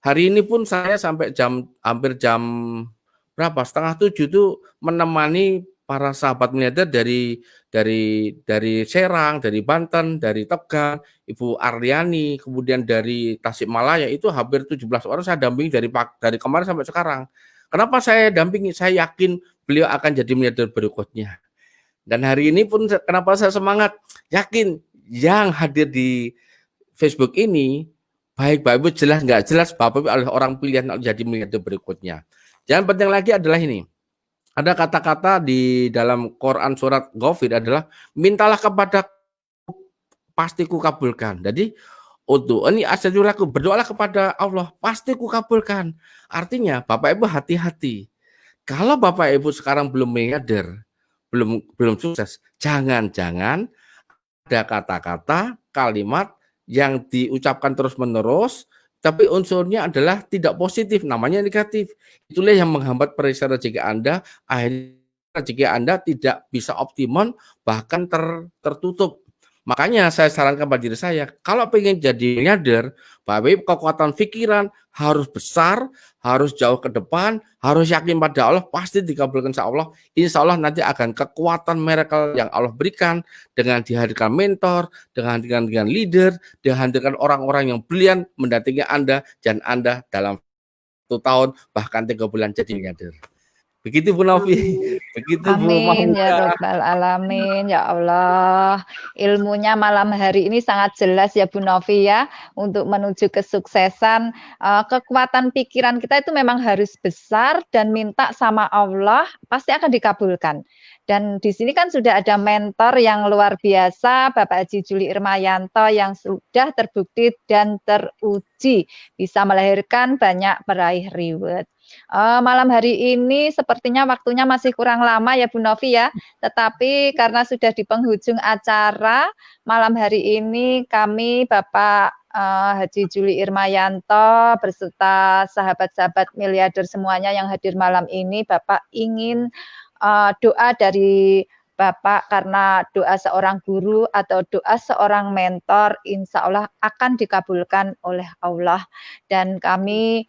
Hari ini pun saya sampai hampir jam berapa, 6:30 itu menemani para sahabat miliarder dari Serang, dari Banten, dari Tegal, Ibu Arliani, kemudian dari Tasikmalaya, itu hampir 17 orang saya dampingi dari kemarin sampai sekarang. Kenapa saya dampingi? Saya yakin beliau akan jadi miliarder berikutnya. Dan hari ini pun kenapa saya semangat? Yakin yang hadir di Facebook ini, baik Bapak Ibu jelas nggak jelas, Bapak Ibu adalah orang pilihan untuk jadi miliarder berikutnya. Yang penting lagi adalah ini. Ada kata-kata di dalam Quran surat Ghafir adalah, mintalah kepada pasti kukabulkan. Jadi, ini asjadulaku, berdoalah kepada Allah, pasti kukabulkan. Artinya, Bapak Ibu hati-hati. Kalau Bapak Ibu sekarang belum miliarder, belum sukses, jangan-jangan ada kata-kata, kalimat yang diucapkan terus-menerus, tapi unsurnya adalah tidak positif, namanya negatif. Itulah yang menghambat perisai rezeki Anda, akhirnya rezeki Anda tidak bisa optimum, bahkan tertutup. Makanya saya sarankan pada diri saya, kalau pengen jadi miliarder, Bapak kekuatan pikiran harus besar, harus jauh ke depan, harus yakin pada Allah, pasti dikabulkan insya Allah. Insya Allah nanti akan kekuatan miracle yang Allah berikan dengan dihadirkan mentor, dengan leader, dihadirkan orang-orang yang brilian mendampingi Anda, dan Anda dalam 1 tahun, bahkan 3 bulan jadi miliarder. Begitu Bu Novi, begitu Bu Amin Mahmud. ya Rabbal Alamin, ya Allah. Ilmunya malam hari ini sangat jelas ya Bu Novi ya, untuk menuju kesuksesan. Kekuatan pikiran kita itu memang harus besar dan minta sama Allah, pasti akan dikabulkan. Dan di sini kan sudah ada mentor yang luar biasa, Bapak Haji Juli Irmayanto, yang sudah terbukti dan teruji bisa melahirkan banyak peraih reward. Malam hari ini sepertinya waktunya masih kurang lama ya Bu Novi ya, tetapi karena sudah di penghujung acara, malam hari ini kami Bapak Haji Juli Irmayanto beserta sahabat-sahabat miliarder semuanya yang hadir malam ini, Bapak ingin doa dari Bapak karena doa seorang guru atau doa seorang mentor insya Allah akan dikabulkan oleh Allah. Dan kami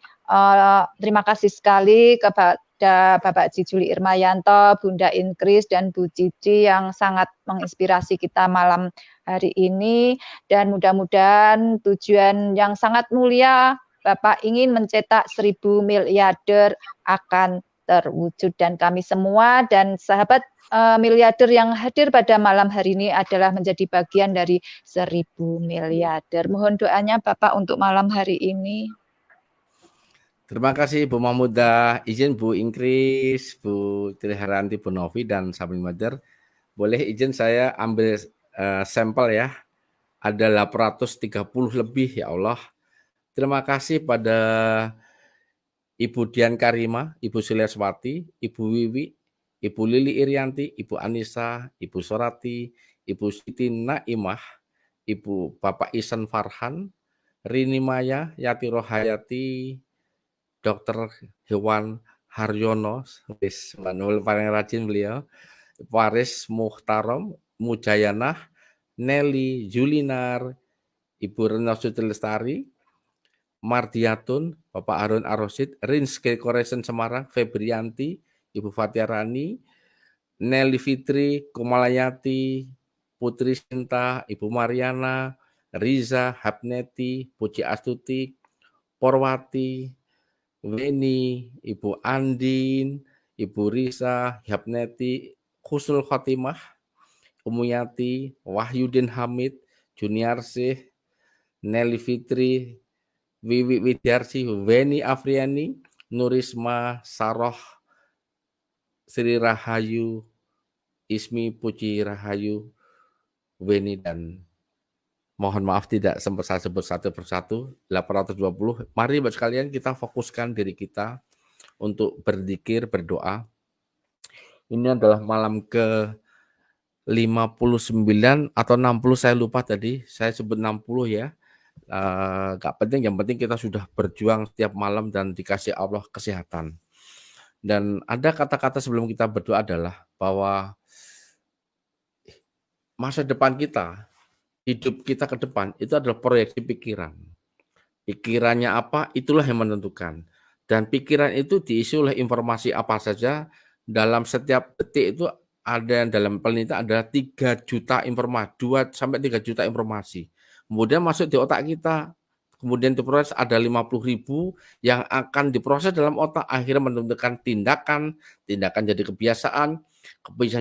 terima kasih sekali kepada Bapak Haji Juli Irmayanto, Bunda Inkris, dan Bu Cici yang sangat menginspirasi kita malam hari ini. Dan mudah-mudahan tujuan yang sangat mulia Bapak ingin mencetak 1000 miliarder akan terwujud. Dan kami semua dan sahabat miliarder yang hadir pada malam hari ini adalah menjadi bagian dari 1000 miliarder. Mohon doanya Bapak untuk malam hari ini. Terima kasih Bu Mahmudah. Izin Bu Inkris, Bu Triharanti, Bu Novi, dan sahabat miliarder. Boleh izin saya ambil sampel ya. Ada 830 lebih ya Allah. Terima kasih pada Ibu Dian Karima, Ibu Suliaswati, Ibu Wiwi, Ibu Lili Irianti, Ibu Anissa, Ibu Sorati, Ibu Siti Naimah, Ibu Bapak Isan Farhan, Rini Maya, Yati Rohayati, Dr. Hewan Haryono, Manul paling rajin beliau, Waris Muhtarom, Mujayanah, Nelly Julinar, Ibu Reno Sutilestari, Mardiatun, Bapak Harun Arosid, Rinske Koresen Semarang, Febrianti, Ibu Fatia Rani, Nelly Fitri, Kumalayati, Putri Sinta, Ibu Mariana, Riza, Habneti, Puji Astuti, Porwati, Weni, Ibu Andin, Ibu Risa, Habneti, Husnul Khotimah, Umuyati, Wahyudin Hamid, Juniarsih, Nelly Fitri, Wiwi Widyarsi, Weni Afriani, Nurisma, Saroh, Sri Rahayu, Ismi Puji Rahayu, Weni, dan mohon maaf tidak sempat saya sebut satu persatu, 820. Mari Bapak sekalian kita fokuskan diri kita untuk berzikir, berdoa. Ini adalah malam ke 59 atau 60, saya lupa tadi, saya sebut 60 ya. Gak penting, yang penting kita sudah berjuang setiap malam dan dikasih Allah kesehatan. Dan ada kata-kata sebelum kita berdoa adalah bahwa masa depan kita, hidup kita ke depan itu adalah proyeksi pikiran. Pikirannya apa, itulah yang menentukan. Dan pikiran itu diisi oleh informasi apa saja. Dalam setiap detik itu ada yang dalam penelitian adalah 3 juta informasi, 2 sampai 3 juta informasi. Kemudian masuk di otak kita, kemudian diproses ada 50.000 yang akan diproses dalam otak, akhirnya menentukan tindakan jadi kebiasaan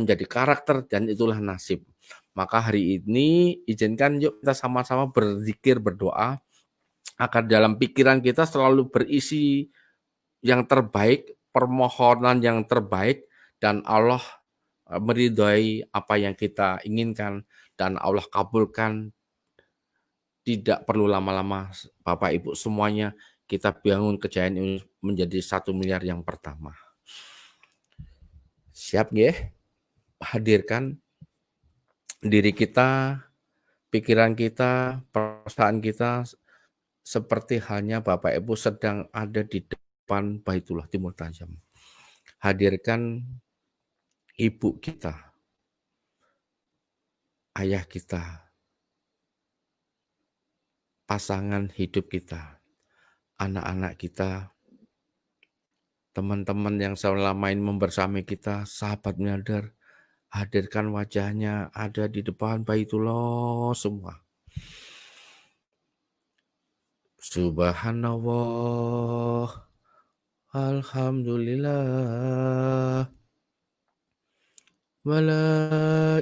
jadi karakter, dan itulah nasib. Maka hari ini izinkan yuk kita sama-sama berzikir, berdoa, agar dalam pikiran kita selalu berisi yang terbaik, permohonan yang terbaik, dan Allah meridhai apa yang kita inginkan, dan Allah kabulkan. Tidak perlu lama-lama Bapak Ibu semuanya, kita bangun kejayaan ini menjadi 1 miliar yang pertama. Siap nggih? Hadirkan diri kita, pikiran kita, perasaan kita seperti halnya Bapak Ibu sedang ada di depan Baitullah Timur Tajam. Hadirkan ibu kita, ayah kita, pasangan hidup kita, anak-anak kita, teman-teman yang selama ini membersamai kita, sahabat miliarder, hadirkan wajahnya ada di depan Baitullah semua. Subhanallah, alhamdulillah, wala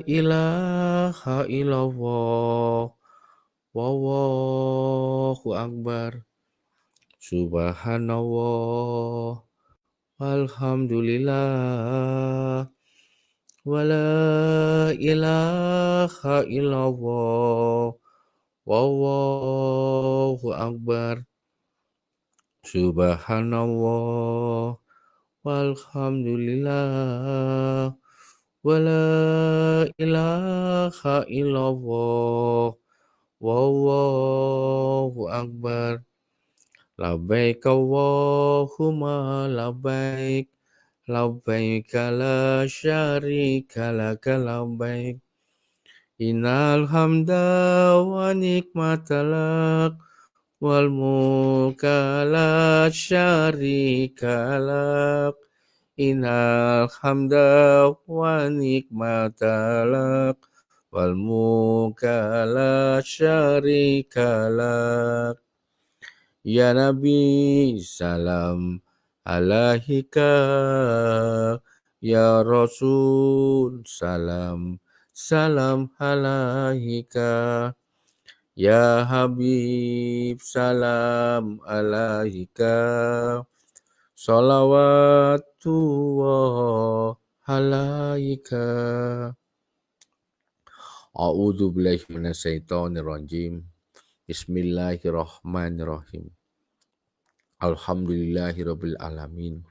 ilaha illallah, wallahu akbar. Subhanallah, alhamdulillah, wala ilaha illallah, wallahu akbar. Subhanallah walhamdulillah wala ilaha illallah wallahu akbar. Labbaik Allahumma labbaik labbaik la syarika laka labbaik innal hamda wa nikmata lak wal mulka la syarika lak innal hamda wa nikmata lak wal mulka la syarika lak. Ya Nabi salam alaika, ya Rasul salam alaika, ya Habib salam alaika, salawatullah alaika. A'udzu billahi minasyaitonir rajim. Bismillahirrahmanirrahim. Alhamdulillahirabbil alamin.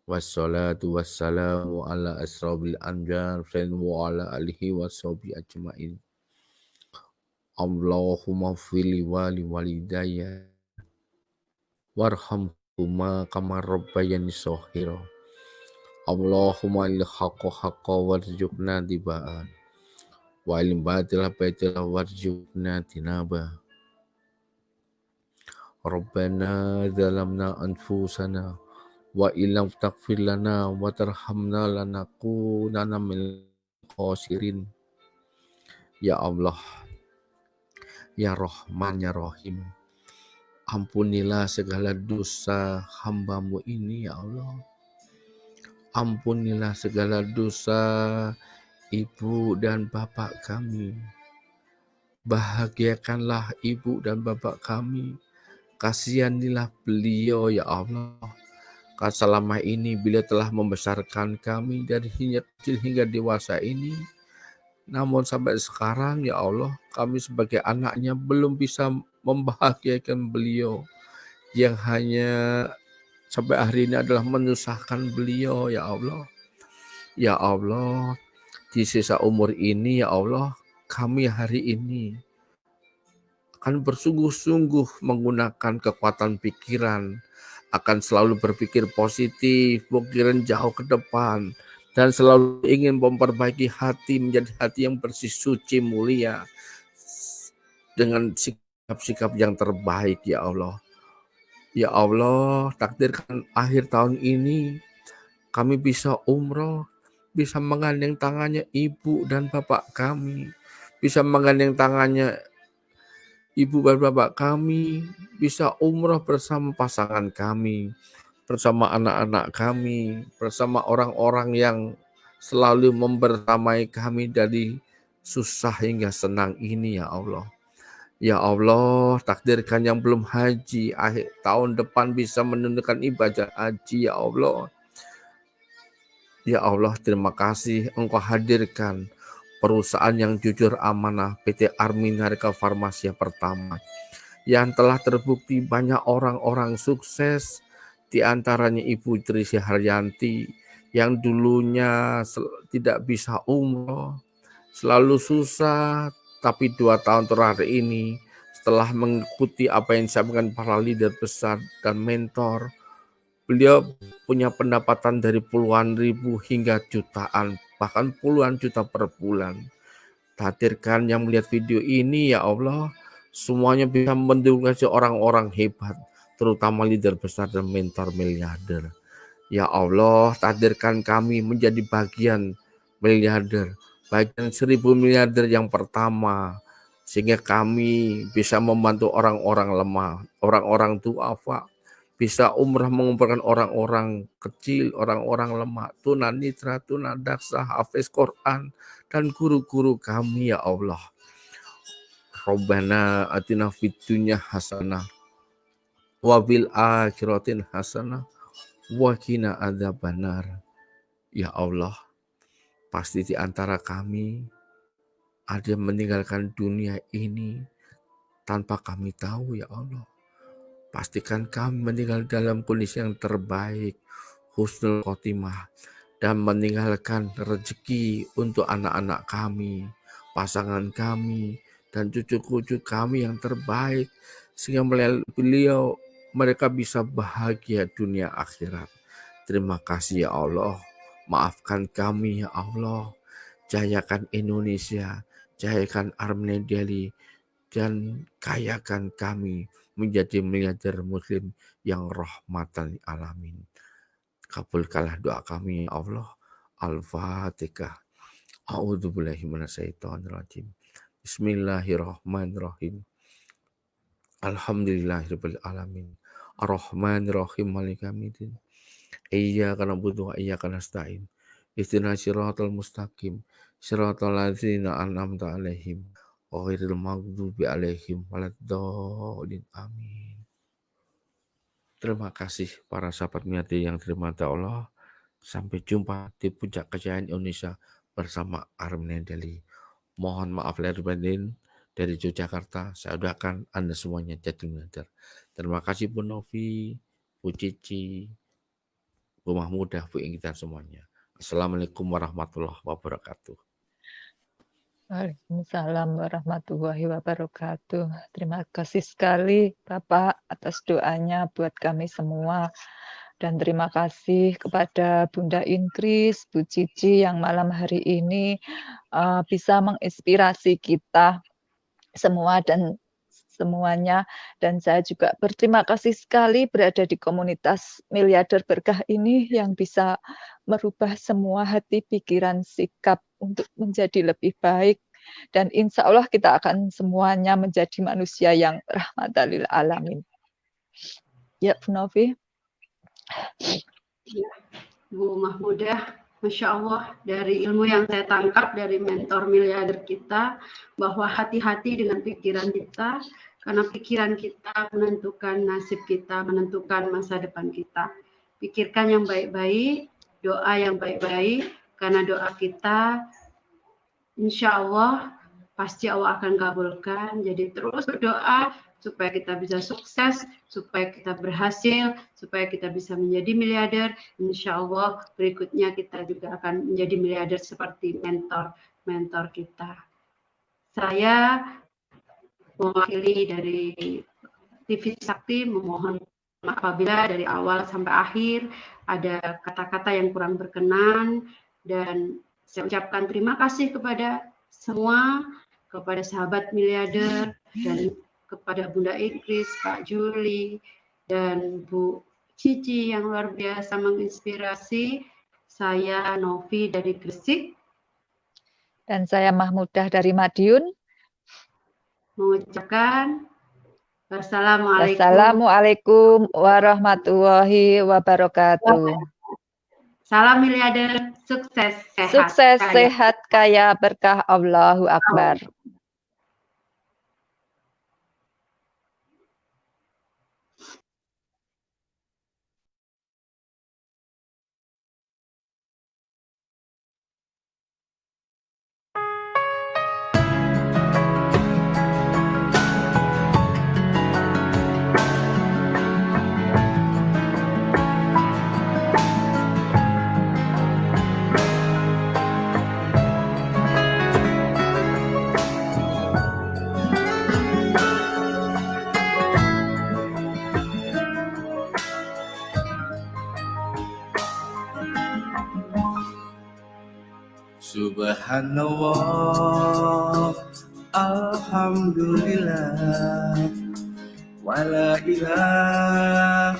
Wassalatu wassalamu ala asrofil anbiya wa ala alihi washabihi ajmain. Allahumma fili wali walidayya warhamhuma kama rabbayani shaghira. Allahumma il haqqa haqqa warzuqna tibaan wa il batila batila warzuqna tinaba. Rabbana zalamna anfusana wa illam taghfir lana wa tarhamna lanakunanna minal khasirin. Ya Allah, ya Rahman, ya Rahim, ampunilah segala dosa hamba-Mu ini, ya Allah. Ampunilah segala dosa ibu dan bapak kami. Bahagiakanlah ibu dan bapak kami. Kasihanilah beliau, ya Allah. Karena selama ini beliau telah membesarkan kami dari kecil hingga dewasa ini. Namun sampai sekarang, ya Allah, kami sebagai anaknya belum bisa membahagiakan beliau. Yang hanya sampai hari ini adalah menyusahkan beliau, ya Allah. Ya Allah, di sisa umur ini, ya Allah, kami hari ini akan bersungguh-sungguh menggunakan kekuatan pikiran, akan selalu berpikir positif, pikiran jauh ke depan, dan selalu ingin memperbaiki hati menjadi hati yang bersih, suci, mulia, dengan sikap-sikap yang terbaik, ya Allah. Ya Allah, takdirkan akhir tahun ini kami bisa umroh, bisa menggandeng tangannya ibu dan bapak kami, bisa menggandeng tangannya ibu dan bapak kami, bisa umroh bersama pasangan kami, bersama anak-anak kami, bersama orang-orang yang selalu membersamai kami dari susah hingga senang ini, ya Allah. Ya Allah, takdirkan yang belum haji, akhir tahun depan bisa menunaikan ibadah haji, ya Allah. Ya Allah, terima kasih Engkau hadirkan perusahaan yang jujur amanah PT Armin Harga Farmasia Pertama yang telah terbukti banyak orang-orang sukses, di antaranya Ibu Trisya Haryanti yang dulunya tidak bisa umroh, selalu susah, tapi 2 tahun terakhir ini setelah mengikuti apa yang disampaikan para leader besar dan mentor, beliau punya pendapatan dari puluhan ribu hingga jutaan, bahkan puluhan juta per bulan. Takdirkan yang melihat video ini, ya Allah, semuanya bisa mendukung orang-orang hebat, terutama leader besar dan mentor miliarder. Ya Allah, takdirkan kami menjadi bagian miliarder, bagian 1000 miliarder yang pertama, sehingga kami bisa membantu orang-orang lemah, orang-orang duafa, bisa umrah mengumpulkan orang-orang kecil, orang-orang lemah, tunanetra, tunadaksa, hafiz Quran, dan guru-guru kami, ya Allah. Rabbana atina fid dunya hasanah wa bil akhiratin hasanah wa qina adzabannar. Ya Allah, pasti di antara kami ada yang meninggalkan dunia ini tanpa kami tahu, ya Allah. Pastikan kami meninggal dalam kondisi yang terbaik, husnul khotimah, dan meninggalkan rezeki untuk anak-anak kami, pasangan kami, dan cucu-cucu kami yang terbaik, sehingga melalui beliau mereka bisa bahagia dunia akhirat. Terima kasih ya Allah, maafkan kami ya Allah, jayakan Indonesia, jayakan Armenia Delhi, dan kayakan kami menjadi miliarder muslim yang rahmatan lil alamin. Kabulkanlah doa kami ya Allah. Al-Fatihah. A'udzubillahi minasyaitonirrajim. Bismillahirrahmanirrahim. Alhamdulillahirabbil alamin. Ar-Rahmanirrahim maliki yaumiddin. Iyyaka na'budu wa iyyaka nasta'in. Ihdinas siratal mustaqim. Siratal ladzina an'amta 'alaihim ghairil maghdubi 'alaihim waladdallin. Amin. Terima kasih para sahabat Miati yang dirahmati Allah. Sampai jumpa di puncak kejayaan Indonesia bersama Armenia Delhi. Mohon maaf lahir batin dari Yogyakarta. Saya doakan Anda semuanya jadi miliarder. Terima kasih Bu Novi, Bu Cici, Bu Mahmudah, Bu Ingitan semuanya. Assalamualaikum warahmatullahi wabarakatuh. Waalaikumsalam warahmatullahi wabarakatuh. Terima kasih sekali Bapak atas doanya buat kami semua. Dan terima kasih kepada Bunda Inkris, Bu Cici yang malam hari ini bisa menginspirasi kita semua dan semuanya. Dan saya juga berterima kasih sekali berada di komunitas Miliarder Berkah ini yang bisa merubah semua hati, pikiran, sikap untuk menjadi lebih baik. Dan insya Allah kita akan semuanya menjadi manusia yang rahmatan lil alamin. Ya, Bu Novi. Ya, Bu Mahmudah, Masya Allah, dari ilmu yang saya tangkap dari mentor miliarder kita, bahwa hati-hati dengan pikiran kita, karena pikiran kita menentukan nasib kita, menentukan masa depan kita. Pikirkan yang baik-baik, doa yang baik-baik, karena doa kita insya Allah pasti Allah akan kabulkan. Jadi terus berdoa supaya kita bisa sukses, supaya kita berhasil, supaya kita bisa menjadi miliarder. Insya Allah berikutnya kita juga akan menjadi miliarder seperti mentor kita. Saya mewakili dari TV Sakti memohon apabila dari awal sampai akhir ada kata-kata yang kurang berkenan, dan saya ucapkan terima kasih kepada semua, kepada sahabat miliarder, dan kepada Bunda Inkris, Pak Juli, dan Bu Cici yang luar biasa menginspirasi. Saya Novi dari Gresik. Dan saya Mahmudah dari Madiun. Mengucapkan Wassalamualaikum. Wassalamualaikum warahmatullahi wabarakatuh. Salam miliarder, sukses, sehat. Sukses, kaya. sehat, kaya, berkah, Allahu Akbar. Subhanallah, alhamdulillah, wala ilaha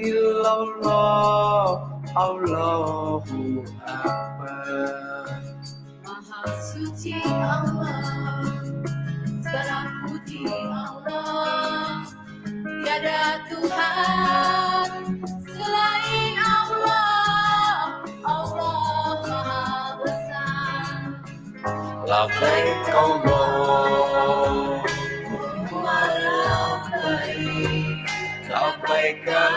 illallah, Allahu Akbar. Maha suci Allah, segala puji Allah, tiada Tuhan selain Allah, Allah Maha Besar. Labbaik Allahumma labbaik, labbaik la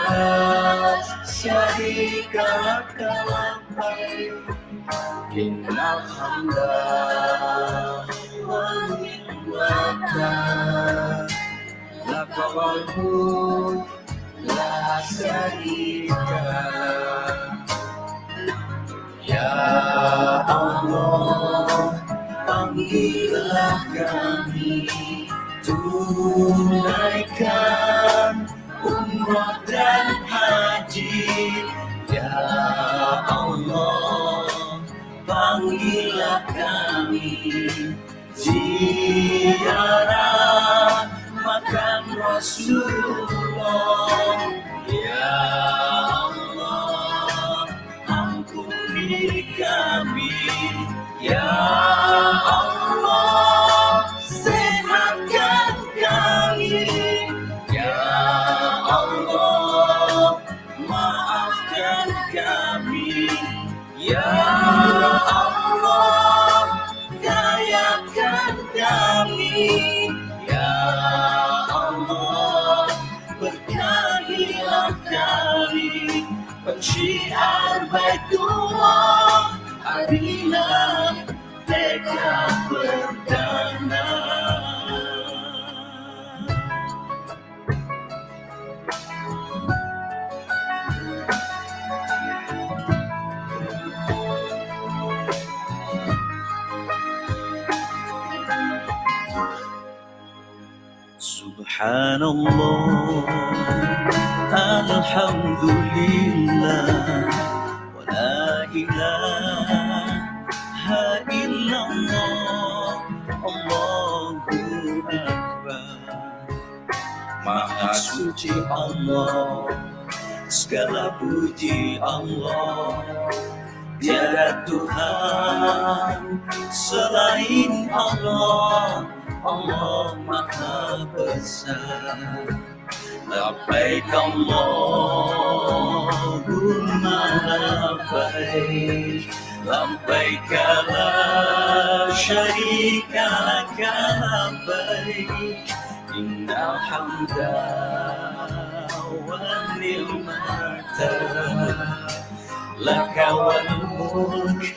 syarika lak labbaik, innal hamda wan ni'mata لك والملك لا شريك لك Ya Allah, panggillah kami, tunaikan umrah dan haji. Ya Allah, panggillah kami, ziarah makam Rasulullah. Ya Allah, ampuni kami. Ya Allah, sehatkan kami. Ya Allah, maafkan kami. Ya Allah, gayakan kami. Ya Allah, berkahilah kami. Pensyiar Baitullah, harilah tekad perdana. Subhanallah, alhamdulillah, wa la ilaha illallah, Allahu Akbar. Maha suci Allah, segala puji Allah, tiada Tuhan selain Allah. Allah Maha Besar. Labbaik Allahumma labbaik, labbaik la syarika laka labbaik, innal hamda wan ni'mata laka wal mulk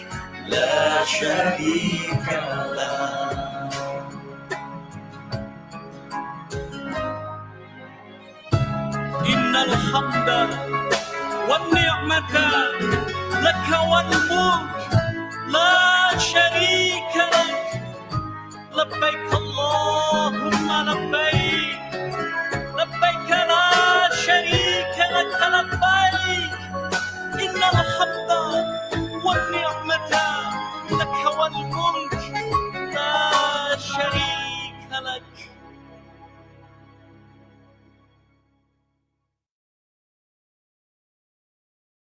la syarika lak. Innal hamda wan ni'mata laka wal mulk la syarika lak. Labbaik Allahumma labbaik, labbaik la syarika laka labbaik, innal hamda wan ni'mata laka wal mulk